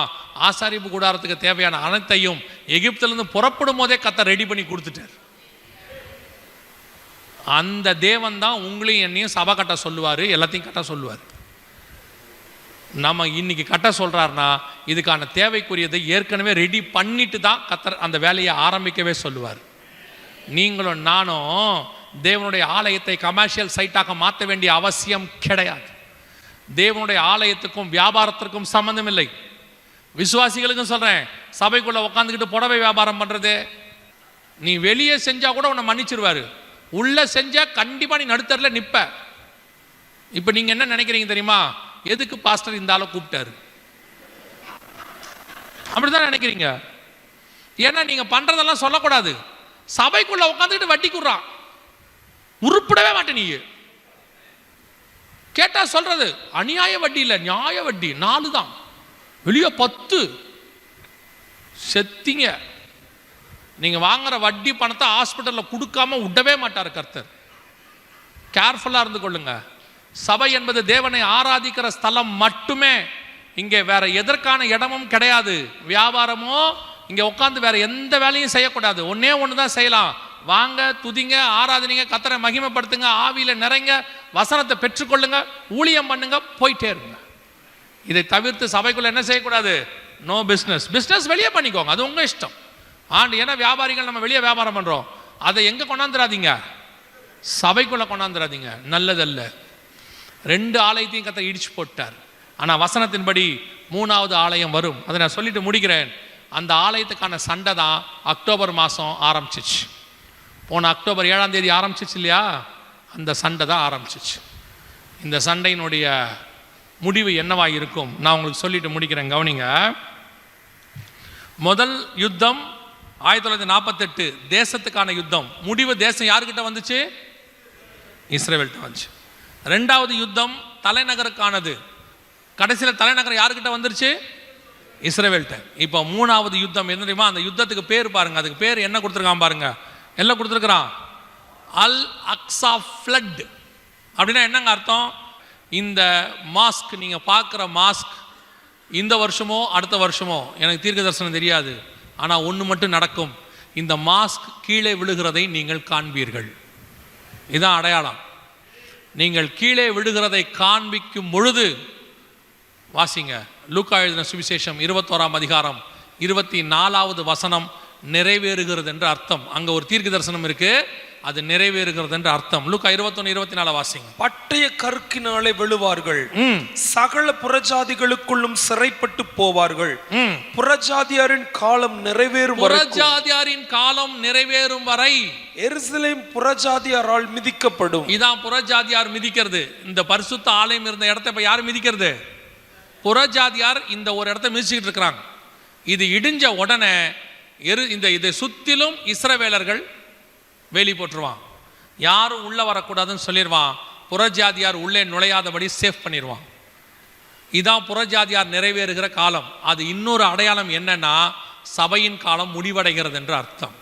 ஆசாரிப்பு கூடாரத்துக்கு தேவையான அனைத்தையும் எகிப்திலிருந்து புறப்படும் போதே கர்த்தர் ரெடி பண்ணி கொடுத்துட்டார். அந்த தேவன் தான் உங்களையும் என்னையும் சபை கட்ட சொல்லுவார், எல்லாத்தையும் கட்ட சொல்லுவார். நம்ம இன்னைக்கு கட்ட சொல்றாருன்னா இதுக்கான தேவைக்குரியதை ஏற்கனவே ரெடி பண்ணிட்டு தான் கர்த்தர் அந்த வேலையை ஆரம்பிக்கவே சொல்லுவார். நீங்களும் நானும் தேவனுடைய ஆலயத்தை கமர்ஷியல் சைட்டாக மாற்ற வேண்டிய அவசியம் கிடையாது. தேவனுடைய ஆலயத்துக்கும் வியாபாரத்திற்கும் சம்பந்தம் இல்லை. விசுவாசிகளுக்கும் சொல்றேன், சபைக்குள்ள உட்காந்துக்கிட்டு புடவை வியாபாரம் பண்றது, நீ வெளியே செஞ்சா கூட உன்னை மன்னிச்சிருவாரு, உள்ள செஞ்சா கண்டிப்பா நீ நடுத்தரில் நிப்ப. இப்ப நீங்க என்ன நினைக்கிறீங்க தெரியுமா? எதுக்கு பாஸ்டர் இந்த ஆளை கூப்பிட்டாரு? அப்படிதான் நினைக்கிறீங்க. ஏன்னா நீங்க பண்றதெல்லாம் சொல்லக்கூடாது. சபைக்குள்ள உட்காந்துக்கிட்டு வட்டி கூடுறான், உருப்படவே மாட்டேன். நீங்க கேட்டா சொல்றது அநியாய வட்டி இல்ல, நியாய வட்டி 4 தான், வெளியே 10. செத்திங்க. நீங்க வாங்குற வட்டி பணத்தை ஹாஸ்பிட்டல்ல கொடுக்காம விடவே மாட்டார் கர்த்தர். கேர்ஃபுல்லா இருந்து கொள்ளுங்க. சபை என்பது தேவனை ஆராதிக்கிற ஸ்தலம் மட்டுமே. இங்கே வேற எதற்கான இடமும் கிடையாது. வியாபாரமோ இங்கே உட்காந்து வேற எந்த வேலையும் செய்யக்கூடாது. ஒன்னே ஒன்று தான் செய்யலாம். வாங்க, துதிங்க, ஆராதனைங்க, கர்த்தரை மகிமைப்படுத்துங்க, ஆவியில நிறைங்க, வசனத்தை பெற்றுக்கொள்ளுங்க, ஊழியம் பண்ணுங்க, போயிட்டே இருங்க. இதை தவிர்த்து சபைக்குள்ள என்ன செய்யக்கூடாது? No business. பிஸ்னஸ் வெளியே பண்ணிக்கோங்க, அது உங்க இஷ்டம். ஏன்னா வியாபாரிகள் நம்ம வெளியே வியாபாரம் பண்றோம், அதை எங்க கொண்டாந்துடாதீங்க, சபைக்குள்ள கொண்டாந்துடாதீங்க, நல்லதல்ல. 2 ஆலயத்தையும் கர்த்தர் இடிச்சு போட்டார். ஆனா வசனத்தின்படி 3வது ஆலயம் வரும். அதை நான் சொல்லிட்டு முடிக்கிறேன். அந்த ஆலயத்துக்கான சண்டை தான் அக்டோபர் மாதம் ஆரம்பிச்சிச்சு. போன அக்டோபர் 7ஆம் தேதி ஆரம்பிச்சிச்சு இல்லையா? அந்த சண்டை தான் ஆரம்பிச்சிச்சு. இந்த சண்டையினுடைய முடிவு என்னவா இருக்கும் நான் உங்களுக்கு சொல்லிட்டு முடிக்கிறேன், கவனிங்க. முதல் யுத்தம் 1948 தேசத்துக்கான யுத்தம். முடிவு தேசம் யாருக்கிட்ட வந்துச்சு? இஸ்ரவேல்கிட்ட வந்துச்சு. 2வது யுத்தம் தலைநகருக்கானது. கடைசியில் தலைநகர் யாருக்கிட்ட வந்துருச்சு? இஸ்ரவேல்கிட்ட. இப்போ 3வது யுத்தம் என்ன தெரியுமா? அந்த யுத்தத்துக்கு பேர் பாருங்க, அதுக்கு பேர் என்ன கொடுத்துருக்கான் பாருங்க, எல்லாம் கொடுத்துருக்குறான். அல் அக்ஸா ஃப்ளட் அப்படின்னா என்னங்க அர்த்தம்? இந்த மாஸ்க், நீங்கள் பார்க்குற மாஸ்க் இந்த வருஷமோ அடுத்த வருஷமோ எனக்கு தீர்க்க தரிசனம் தெரியாது, ஆனால் ஒன்று மட்டும் நடக்கும், இந்த மாஸ்க் கீழே விழுகிறதை நீங்கள் காண்பீர்கள். இதுதான் அடையாளம். நீங்கள் கீழே விழுகிறதை காண்பிக்கும் பொழுது, வாசிங்க லூக்கா எழுதின சுவிசேஷம் 21ஆம் அதிகாரம் 24வது வசனம், நிறைவேறுகிறது என்று அர்த்தம். அங்க ஒரு தீர்க்க தரிசனம் இருக்கு, அது நிறைவேறுகிறது என்று அர்த்தம். லூக்கா 21:24 வாசிங்க. பட்டய கற்கினாலே விழுவார்கள், சகல புறஜாதிகளுக்குள்ளும் சிறைப்பட்டு போவார்கள், புறஜாதியாரின் காலம் நிறைவேறும் வரை, புறஜாதியாரின் காலம் நிறைவேறும் வரை எருசலேம் புறஜாதியாரால் மிதிக்கப்படும். இதான் புறஜாதியார் மிதிக்கிறது. இந்த பரிசுத்த ஆலயம் இருந்த இடத்தை இப்ப யார் மிதிக்கிறது? புறஜாதியார் இந்த ஒரு இடத்தை மிதிச்சுக்கிட்டு இருக்கிறாங்க. இது இடிஞ்ச உடனே இதை சுத்திலும் இஸ்ரவேலர்கள் வேலி போட்டுருவான். யாரும் உள்ள வரக்கூடாதுன்னு சொல்லிடுவான். புறஜாதியார் உள்ளே நுழையாதபடி சேஃப் பண்ணிடுவான். இதான் புறஜாதியார் நிறைவேறுகிற காலம். அது இன்னொரு அடையாளம் என்னன்னா, சபையின் காலம் முடிவடைகிறது என்று அர்த்தம்.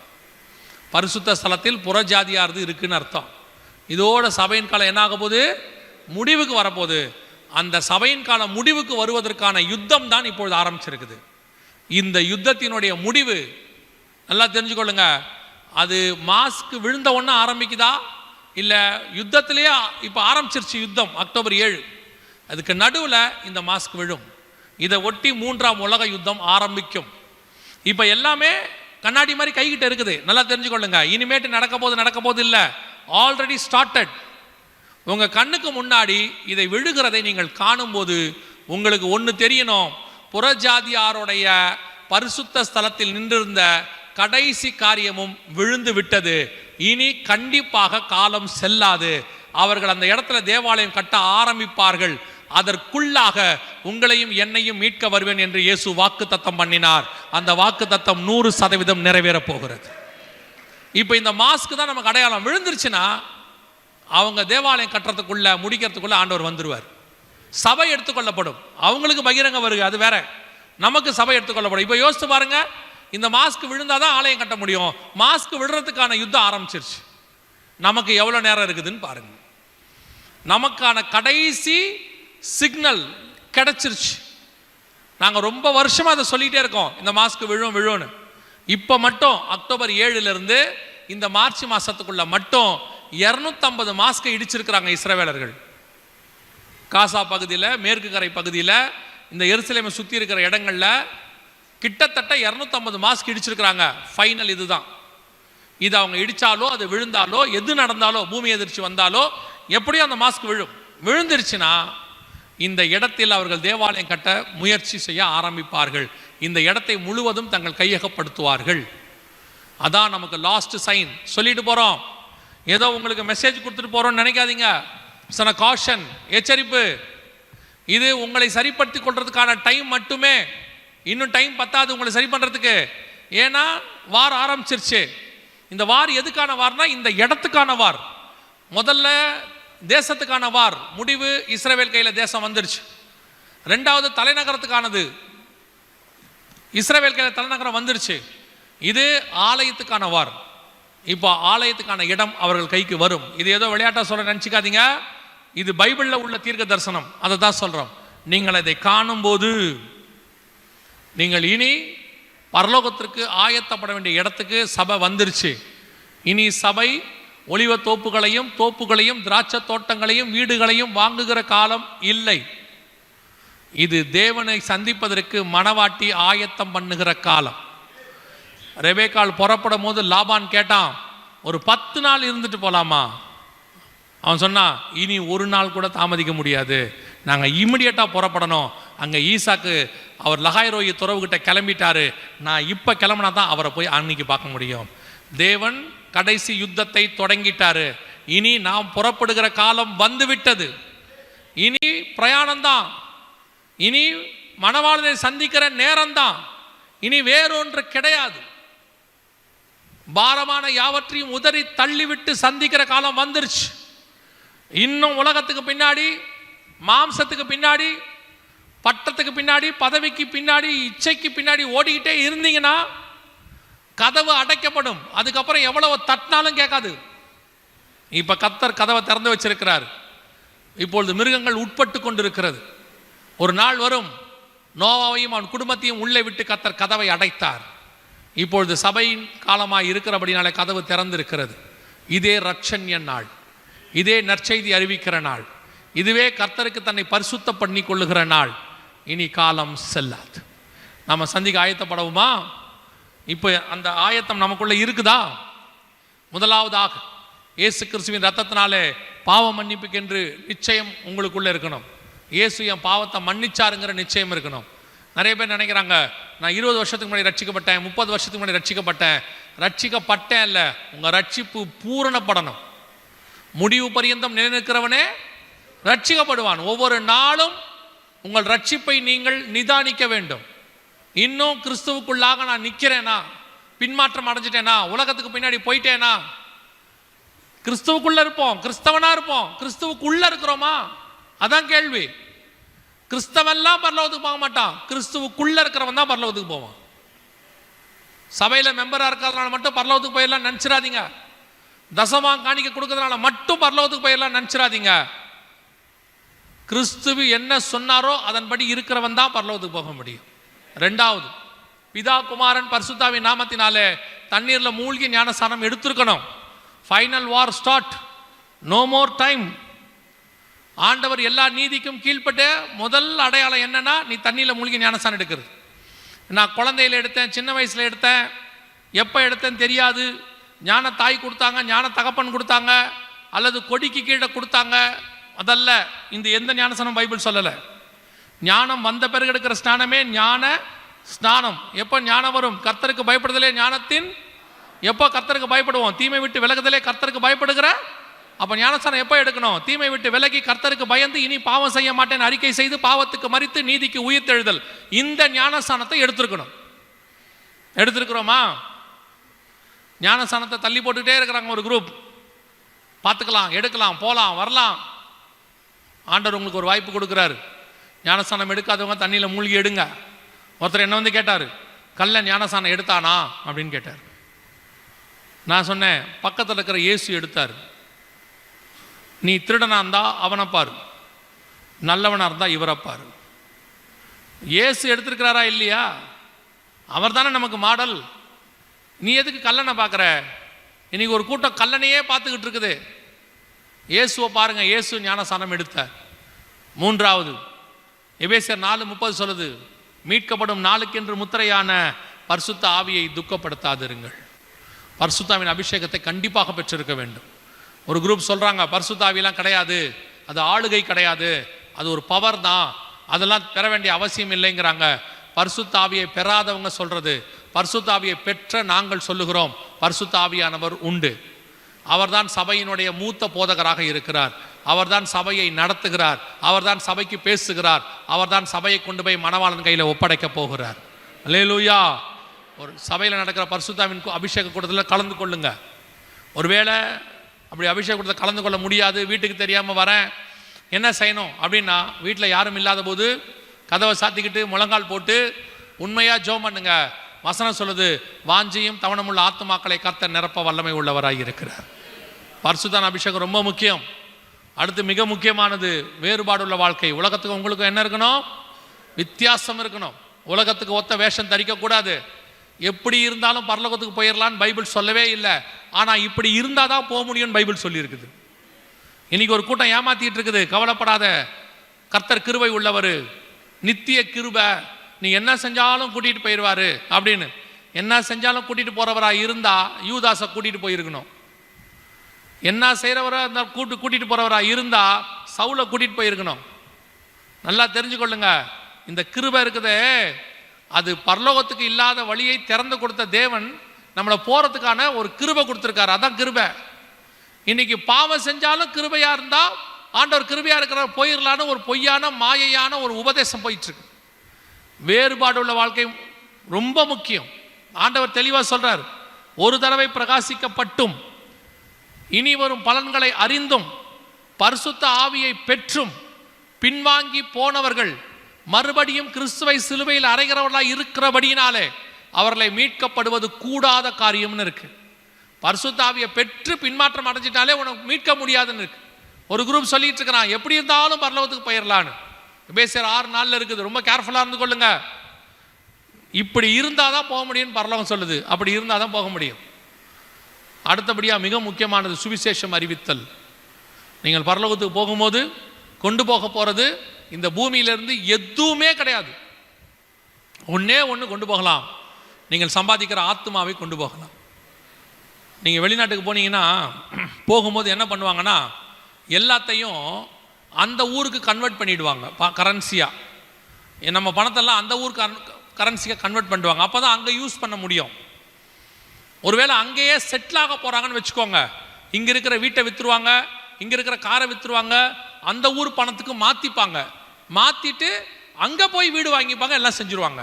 பரிசுத்த ஸ்தலத்தில் புறஜாதியார் இருக்குன்னு அர்த்தம். இதோட சபையின் காலம் என்ன ஆக போகுது? முடிவுக்கு வரப்போகுது. அந்த சபையின் காலம் முடிவுக்கு வருவதற்கான யுத்தம் தான் இப்பொழுது ஆரம்பிச்சிருக்குது. இந்த யுத்தத்தினுடைய முடிவு நல்லா தெரிஞ்சுக்கொள்ளுங்க. அது மாஸ்க் விழுந்த ஒன்று ஆரம்பிக்குதா, இல்லை யுத்தத்திலேயே இப்போ ஆரம்பிச்சிருச்சு யுத்தம் அக்டோபர் 7. அதுக்கு நடுவில் இந்த மாஸ்க் விழும். இதை ஒட்டி 3ஆம் உலக யுத்தம் ஆரம்பிக்கும். இப்போ எல்லாமே கண்ணாடி மாதிரி கைகிட்ட இருக்குது, நல்லா தெரிஞ்சுக்கொள்ளுங்க. இனிமேட்டு நடக்க போது இல்லை, ஆல்ரெடி ஸ்டார்டட். உங்கள் கண்ணுக்கு முன்னாடி இதை விழுகிறதை நீங்கள் காணும்போது உங்களுக்கு ஒன்று தெரியணும், புறஜாதியாருடைய பரிசுத்த ஸ்தலத்தில் நின்றிருந்த கடைசி காரியமும் விழுந்து விட்டது. இனி கண்டிப்பாக காலம் செல்லாது. அவர்கள் அந்த இடத்துல தேவாலயம் கட்ட ஆரம்பிப்பார்கள். அதற்குள்ளாக உங்களையும் என்னையும் மீட்க வருவேன் என்று இயேசு வாக்கு தத்தம் பண்ணினார். அந்த வாக்கு தத்தம் 100% நிறைவேற போகிறது. இப்போ இந்த மாஸ்க் தான் நமக்கு அடையாளம். விழுந்துருச்சுன்னா அவங்க தேவாலயம் கட்டுறதுக்குள்ள முடிக்கிறதுக்குள்ள ஆண்டவர் வந்துருவார். சபை எடுத்துக்கொள்ளப்படும். அவங்களுக்கு பகிரங்க வருக, அது வேற. நமக்கு சபை எடுத்துக்கொள்ளப்படும். இப்போ யோசித்து பாருங்க, இந்த மாஸ்க் விழுந்தாதான் ஆலயம் கட்ட முடியும். மாஸ்க் விழுறதுக்கான யுத்தம் ஆரம்பிச்சிருச்சு. நமக்கு எவ்வளோ நேரம் இருக்குதுன்னு பாருங்க. நமக்கான கடைசி சிக்னல் கிடைச்சிருச்சு. நாங்கள் ரொம்ப வருஷமாக அதை சொல்லிகிட்டே இருக்கோம், இந்த மாஸ்க் விழும்னு. இப்போ மட்டும் அக்டோபர் 7 இந்த மார்ச் மாதத்துக்குள்ள மட்டும் 250 மாஸ்கை இடிச்சிருக்கிறாங்க இஸ்ரவேலர்கள். காசா பகுதியில், மேற்கு கரை பகுதியில், இந்த எருசலேமை சுற்றி இருக்கிற இடங்களில் கிட்டத்தட்ட 250 மாஸ்க் இடிச்சிருக்கிறாங்க. ஃபைனல் இதுதான். இது அவங்க இடித்தாலோ, அது விழுந்தாலோ, எது நடந்தாலோ, பூமி எதிர்ச்சி வந்தாலோ, எப்படியும் அந்த மாஸ்க் விழும். விழுந்துருச்சுன்னா இந்த இடத்தில் அவர்கள் தேவாலயம் கட்ட முயற்சி செய்ய ஆரம்பிப்பார்கள். இந்த இடத்தை முழுவதும் தங்கள் கையகப்படுத்துவார்கள். அதான் நமக்கு லாஸ்ட் சைன். சொல்லிட்டு போகிறோம், ஏதோ உங்களுக்கு மெசேஜ் கொடுத்துட்டு போகிறோம்னு நினைக்காதீங்க. சன காஷன், எச்சரிப்பு. இது உங்களை சரிப்படுத்திக் கொள்றதுக்கான டைம் மட்டுமே. இன்னும் டைம் பத்தாது உங்களை சரி பண்ணுறதுக்கு. ஏன்னா வார் ஆரம்பிச்சிருச்சு. இந்த வார் எதுக்கான வார்னா, இந்த இடத்துக்கான வார். முதல்ல தேசத்துக்கான வார், முடிவு இஸ்ரவேல் கையில் தேசம் வந்துருச்சு. 2வது தலைநகரத்துக்கானது, இஸ்ரவேல் கையில் தலைநகரம் வந்துருச்சு. இது ஆலயத்துக்கான வார். இப்போ ஆலயத்துக்கான இடம் அவர்கள் கைக்கு வரும். இது ஏதோ விளையாட்டா சொல்ல நினச்சிக்காதீங்க. இது பைபிளில் உள்ள தீர்க்க தரிசனம், அதை தான் சொல்கிறோம். நீங்கள் அதை காணும்போது நீங்கள் இனி பரலோகத்திற்கு ஆயத்தப்பட வேண்டிய இடத்துக்கு சபை வந்துருச்சு. இனி சபை ஒலிவ தோப்புகளையும் திராட்சை தோட்டங்களையும் வீடுகளையும் வாங்குகிற காலம் இல்லை. இது தேவனை சந்திப்பதற்கு மணவாட்டி ஆயத்தம் பண்ணுகிற காலம். ரெபேக்காள் புறப்படும் போது லாபான் கேட்டான், ஒரு 10 நாள் இருந்துட்டு போலாமா? அவன் சொன்னான், இனி ஒரு நாள் கூட தாமதிக்க முடியாது, நாங்கள் இமிடியேட்டாக புறப்படணும். அங்கே ஈசாக்கு அவர் லகாய்ரோயி துறவுகிட்ட கிளம்பிட்டாரு, நான் இப்போ கிளம்பினா தான் அவரை போய் அன்னைக்கு பார்க்க முடியும். தேவன் கடைசி யுத்தத்தை தொடங்கிட்டாரு. இனி நாம் புறப்படுகிற காலம் வந்துவிட்டது. இனி பிரயாணம்தான், இனி மணவாளனை சந்திக்கிற நேரம்தான், இனி வேறொன்று கிடையாது. பாரமான யாவற்றையும் உதறி தள்ளிவிட்டு சந்திக்கிற காலம் வந்துருச்சு. இன்னும் உலகத்துக்கு பின்னாடி, மாம்சத்துக்கு பின்னாடி, பட்டத்துக்கு பின்னாடி, பதவிக்கு பின்னாடி, இச்சைக்கு பின்னாடி ஓடிக்கிட்டே இருந்தீங்கன்னா கதவு அடைக்கப்படும். அதுக்கப்புறம் எவ்வளவு தட்டினாலும் கேட்காது. இப்ப கர்த்தர் கதவை திறந்து வச்சிருக்கிறார். இப்பொழுது மிருகங்கள் உட்பட்டு கொண்டிருக்கிறது. ஒரு நாள் வரும், நோவாவையும் அவன் குடும்பத்தையும் உள்ளே விட்டு கர்த்தர் கதவை அடைத்தார். இப்பொழுது சபையின் காலமாய் இருக்கிறபடினாலே கதவு திறந்திருக்கிறது. இதே ரட்சண்ய நாள், இதே நற்செய்தி அறிவிக்கிற நாள், இதுவே கர்த்தருக்கு தன்னை பரிசுத்த பண்ணி கொள்ளுகிற நாள். இனி காலம் செல்லாது. நம்ம சந்திக்க ஆயத்தப்படவுமா? இப்போ அந்த ஆயத்தம் நமக்குள்ள இருக்குதா? முதலாவதாக இயேசு கிறிஸ்துவின் ரத்தத்தினாலே பாவ மன்னிப்புக்கென்று நிச்சயம் உங்களுக்குள்ள இருக்கணும். இயேசு என் பாவத்தை மன்னிச்சாருங்கிற நிச்சயம் இருக்கணும். நிறைய பேர் நினைக்கிறாங்க, நான் 20 வருஷத்துக்கு முன்னாடி ரட்சிக்கப்பட்டேன், 30 வருஷத்துக்கு முன்னாடி ரட்சிக்கப்பட்டேன். ரட்சிக்கப்பட்டேன் இல்லை, உங்கள் ரட்சிப்பு பூரணப்படணும். முடிவு பரியந்தம் நிலைநிற்கிறவனே ரட்சிக்கப்படுவான். ஒவ்வொரு நாளும் உங்கள் ரட்சிப்பை நீங்கள் நிதானிக்க வேண்டும். இன்னும் கிறிஸ்துவுக்குள்ளாக நான் நிற்கிறேனா, பின்மாற்றம் அடைஞ்சிட்டேனா, உலகத்துக்கு பின்னாடி போயிட்டேனா? கிறிஸ்துவுக்குள்ள இருப்போம், கிறிஸ்தவனா இருப்போம், கிறிஸ்துவுக்குள்ள இருக்கிறோமா? அதான் கேள்வி. கிறிஸ்தவெல்லாம் பரலோகத்துக்கு போக மாட்டான், கிறிஸ்துவுக்குள்ள இருக்கிறவன் தான் பரலோகத்துக்கு போவான். சபையில மெம்பரா இருக்கிறதுனால மட்டும் பரலோகத்துக்கு போயிடலாம் நினைச்சிடாதீங்க. தசமா காணிக்க கொடுக்கறதுனால மட்டும் பரலோகத்துக்கு போயிடலாம் நினைச்சிடாதீங்க. கிறிஸ்துவு என்ன சொன்னாரோ அதன்படி இருக்கிறவன் தான் பரலோகத்துக்கு போக முடியும். ரெண்டாவது, பிதா குமாரன் பரிசுத்தாவின் நாமத்தினாலே தண்ணீர்ல மூழ்கி ஞானஸ்நானம் எடுத்திருக்கணும். Final war start, no more time. ஆண்டவர் எல்லா நீதிக்கும் கீழ்பட்ட முதல் அடையாளம் என்னன்னா, நீ தண்ணியில் மூழ்கி ஞானஸ்நானம் எடுக்கிறது. நான் குழந்தையில எடுத்தேன், சின்ன வயசுல எடுத்தேன், எப்போ எடுத்தேன்னு தெரியாது. ஞான தாய் கொடுத்தாங்க, ஞான தகப்பன் கொடுத்தாங்க, அல்லது கொடிக்கு கீழே கொடுத்தாங்க. அதல்ல இந்த எந்த ஞானஸ்நானம் பைபிள் சொல்லலை. ஞானம் வந்த பிறகு எடுக்கிற ஸ்நானமே ஞான ஸ்நானம். எப்போ ஞானம் வரும்? கர்த்தருக்கு பயப்படுதலே ஞானத்தின். எப்போ கர்த்தருக்கு பயப்படுவோம்? தீமை விட்டு விலகுதலே கர்த்தருக்கு பயப்படுகிற. அப்போ ஞானஸ்நானம் எப்போ எடுக்கணும்? தீமை விட்டு விலகி கர்த்தருக்கு பயந்து இனி பாவம் செய்ய மாட்டேன் அறிக்கை செய்து பாவத்துக்கு மரித்து நீதிக்கு உயிர்த்தெழுதல். இந்த ஞானஸ்நானத்தை எடுத்திருக்கணும். எடுத்திருக்கிறோமா? ஞானஸ்நானத்தை தள்ளி போட்டுக்கிட்டே இருக்கிறாங்க ஒரு குரூப். பார்த்துக்கலாம், எடுக்கலாம், போகலாம், வரலாம். ஆண்டவர் உங்களுக்கு ஒரு வாய்ப்பு கொடுக்குறாரு. ஞானஸ்நானம் எடுக்காதவங்க தண்ணியில் மூழ்கி எடுங்க. ஒருத்தர் என்ன வந்து கேட்டார், கல்ல ஞானஸ்நானம் எடுத்தானா அப்படின்னு கேட்டார். நான் சொன்னேன், பக்கத்தில் இருக்கிற இயேசு எடுத்தார். நீ திருடனா இருந்தா அவனை பாரு, நல்லவனா இருந்தா இவரை பாரு. இயேசு எடுத்திருக்கிறாரா இல்லையா? அவர் தானே நமக்கு மாடல். நீ எதுக்கு கல்லனை பார்க்குற? இன்னைக்கு ஒரு கூட்டம் கல்லனையே பார்த்துக்கிட்டு இருக்குது. இயேசுவை பாருங்க, இயேசு ஞானஸ்நானம் எடுத்தார். மூன்றாவது, எபேசியர் 4:30 சொல்லுது, மீட்கப்படும் நாளுக்கென்று முத்திரையான பரிசுத்த ஆவியை துக்கப்படுத்தாதிருங்கள். பரிசுத்தாவின் அபிஷேகத்தை கண்டிப்பாக பெற்றிருக்க வேண்டும். ஒரு குரூப் சொல்றாங்க, பரிசுத்த ஆவியெல்லாம் கிடையாது, அது ஆளுகை கிடையாது, அது ஒரு பவர் தான், அதெல்லாம் பெற வேண்டிய அவசியம் இல்லைங்கிறாங்க. பரிசுத்த ஆவியை பெறாதவங்க சொல்றது. பரிசுத்த ஆவியை பெற்ற நாங்கள் சொல்லுகிறோம், பரிசுத்த ஆவியானவர் உண்டு. அவர்தான் சபையினுடைய மூத்த போதகராக இருக்கிறார். அவர்தான் சபையை நடத்துகிறார். அவர்தான் சபைக்கு பேசுகிறார். அவர்தான் சபையை கொண்டு போய் மணவாளன் கையில் ஒப்படைக்க போகிறார். அல்லேலூயா. ஒரு சபையில் நடக்கிற பரிசுத்தாவின் அபிஷேக கூட்டத்தில் கலந்து கொள்ளுங்க. ஒருவேளை அப்படி அபிஷேக கூட்டத்தில் கலந்து கொள்ள முடியாது, வீட்டுக்கு தெரியாமல் வரேன், என்ன செய்யணும் அப்படின்னா, வீட்டில் யாரும் இல்லாத போது கதவை சாத்திக்கிட்டு முழங்கால் போட்டு உண்மையாக ஜெபம் பண்ணுங்க. வசனம் சொல்லுது, வாஞ்சியும் தவணமுள்ள ஆத்துமாக்களை கர்த்தர் நிரப்ப வல்லமை உள்ளவராக இருக்கிறார். பரிசுத்தான அபிஷேகம் ரொம்ப முக்கியம். அடுத்து மிக முக்கியமானது வேறுபாடுள்ள வாழ்க்கை. உலகத்துக்கு உங்களுக்கு என்ன இருக்கணும்? வித்தியாசம் இருக்கணும். உலகத்துக்கு ஒத்த வேஷம் தரிக்கக்கூடாது. எப்படி இருந்தாலும் பரலோகத்துக்கு போயிடலான்னு பைபிள் சொல்லவே இல்லை. ஆனால் இப்படி இருந்தால் தான் போக முடியும்னு பைபிள் சொல்லியிருக்குது. இன்னைக்கு ஒரு கூட்டம் ஏமாத்திட்டு இருக்குது. கவலைப்படாத, கர்த்தர் கிருபை உள்ளவர், நித்திய கிருபை, நீ என்ன செஞ்சாலும் கூட்டிகிட்டு போயிடுவார் அப்படின்னு. என்ன செஞ்சாலும் கூட்டிகிட்டு போகிறவராக இருந்தால் யூதாஸை கூட்டிகிட்டு போயிருக்கணும். என்ன செய்கிறவராக இருந்தால் கூட்டிகிட்டு போகிறவராக இருந்தால் சவுலை கூட்டிகிட்டு போயிருக்கணும். நல்லா தெரிஞ்சுக்கொள்ளுங்க, இந்த கிருபை இருக்குதே, அது பரலோகத்துக்கு இல்லாத வழியை திறந்து கொடுத்த தேவன் நம்மளை போகிறதுக்கான ஒரு கிருபை கொடுத்துருக்காரு. அதான் கிருபை. இன்னைக்கு பாவம் செஞ்சாலும் கிருபையாக இருந்தால் ஆண்டவர் கிருபையாக இருக்கிற போயிடலான்னு ஒரு பொய்யான மாயையான ஒரு உபதேசம் போயிட்டுருக்கு. வேறுபாடு உள்ள வாழ்க்கை ரொம்ப முக்கியம். ஆண்டவர் தெளிவாக சொல்கிறார், ஒரு தடவை பிரகாசிக்கப்பட்டும் இனி வரும் பலன்களை அறிந்தும் பரிசுத்த ஆவியை பெற்றும் பின்வாங்கி போனவர்கள் மறுபடியும் கிறிஸ்துவை சிலுவையில் அறைகிறவர்களாக இருக்கிறபடியினாலே அவர்களை மீட்கப்படுவது கூடாத காரியம்னு இருக்கு. பரிசுத்த ஆவியை பெற்று பின்மாற்றம் அடைஞ்சிட்டாலே உனக்கு மீட்க முடியாதுன்னு இருக்கு. ஒரு குரூப் சொல்லிட்டு இருக்கிறான், எப்படி இருந்தாலும் பரலோகத்துக்கு போயிடலான்னு. எபேசியர் 6:4 இருக்குது. ரொம்ப கேர்ஃபுல்லாக இருந்து கொள்ளுங்க. இப்படி இருந்தால் தான் போக முடியும்னு பரலோகம் சொல்லுது. அப்படி இருந்தால் தான் போக முடியும். அடுத்தபடியாக மிக முக்கியமானது சுவிசேஷம் அறிவித்தல். நீங்கள் பரலோகத்துக்கு போகும்போது கொண்டு போக போகிறது இந்த பூமியிலிருந்து எதுவுமே கிடையாது. ஒன்றே ஒன்று கொண்டு போகலாம், நீங்கள் சம்பாதிக்கிற ஆத்மாவை கொண்டு போகலாம். நீங்கள் வெளிநாட்டுக்கு போனீங்கன்னா போகும்போது என்ன பண்ணுவாங்கன்னா எல்லாத்தையும் அந்த ஊருக்கு கன்வெர்ட் பண்ணிவிடுவாங்க கரன்சியாக. நம்ம பணத்தெல்லாம் அந்த ஊருக்கு கரன்சியாக கன்வெர்ட் பண்ணிடுவாங்க. அப்போ தான் அங்கே யூஸ் பண்ண முடியும். ஒருவேளை அங்கேயே செட்டில் ஆக போகிறாங்கன்னு வச்சுக்கோங்க, இங்கே இருக்கிற வீட்டை விற்றுருவாங்க, இங்கே இருக்கிற காரை விற்றுருவாங்க, அந்த ஊர் பணத்துக்கு மாற்றிப்பாங்க. மாற்றிட்டு அங்கே போய் வீடு வாங்கிப்பாங்க, எல்லாம் செஞ்சுருவாங்க.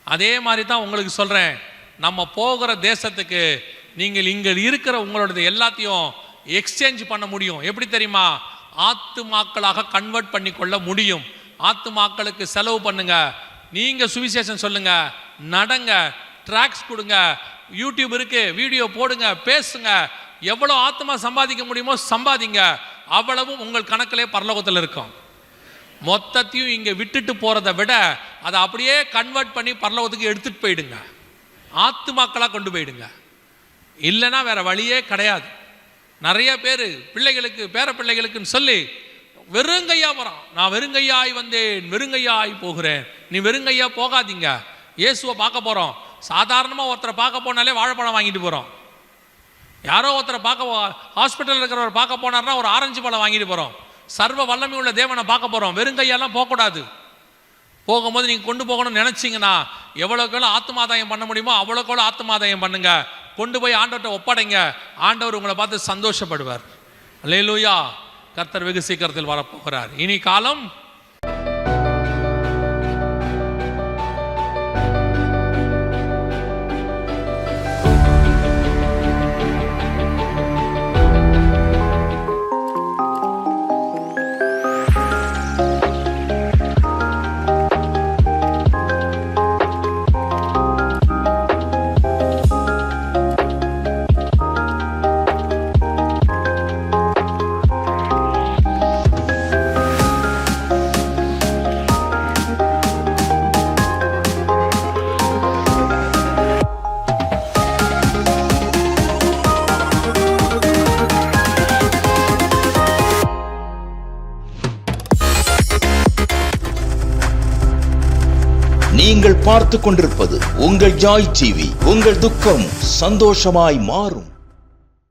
அதே மாதிரி தான் உங்களுக்கு சொல்கிறேன், நம்ம போகிற தேசத்துக்கு நீங்கள் இங்கே இருக்கிற உங்களோட எல்லாத்தையும் எக்ஸ்சேஞ்ச் பண்ண முடியும். எப்படி தெரியுமா? ஆத்துமாக்களாக கன்வெர்ட் பண்ணி கொள்ள முடியும். ஆத்துமாக்களுக்கு செலவு பண்ணுங்க, நீங்கள் சுவிசேஷம் சொல்லுங்க, நடங்க, ட்ராக்ஸ் கொடுங்க, யூடியூப் இருக்கு, வீடியோ போடுங்க, பேசுங்க. எவ்வளோ ஆத்மா சம்பாதிக்க முடியுமோ சம்பாதிங்க. அவ்வளவும் உங்கள் கணக்கிலே பரலோகத்தில் இருக்கும். மொத்தத்தையும் இங்கே விட்டுட்டு போகிறத விட அதை அப்படியே கன்வெர்ட் பண்ணி பரலோகத்துக்கு எடுத்துகிட்டு போயிடுங்க. ஆத்துமாக்களாக கொண்டு போயிடுங்க. இல்லைன்னா வேற வழியே கிடையாது. நிறைய பேர் பிள்ளைகளுக்கு பேர பிள்ளைகளுக்குன்னு சொல்லி வெறுங்கையா வரான். நான் வெறுங்கையாய் வந்தேன், வெறுங்கையாய் போகிறேன். நீ வெறுங்கையா போகாதீங்க. இயேசுவை பார்க்க போகிறோம். சாதாரணமாக ஒருத்தரை பார்க்க போனாலே வாழைப்பழம் வாங்கிட்டு போகிறோம். யாரோ ஒருத்தரை பார்க்க ஹாஸ்பிட்டலில் இருக்கிறவர் பார்க்க போனார்னா ஒரு ஆரஞ்சு பழம் வாங்கிட்டு போகிறோம். சர்வ வல்லமை உள்ள தேவனை பார்க்க போகிறோம். வெறுங்கையெல்லாம் போகக்கூடாது. போகும்போது நீங்கள் கொண்டு போகணும்னு நினச்சிங்கன்னா எவ்வளோக்கு எவ்வளோ ஆத்மாதாயம் பண்ண முடியுமோ அவ்வளோக்கு எவ்வளோ ஆத்மாதாயம் பண்ணுங்க. கொண்டு போய் ஆண்டவர்கிட்ட ஒப்படைங்க. ஆண்டவர் உங்களை பார்த்து சந்தோஷப்படுவார். அல்லேலூயா. கர்த்தர் வெகு சீக்கிரத்தில் வரப்போகிறார். இனி காலம் நீங்கள் பார்த்துக் கொண்டிருப்பது உங்கள் ஜாய் டிவி. உங்கள் துக்கம் சந்தோஷமாய் மாறும்.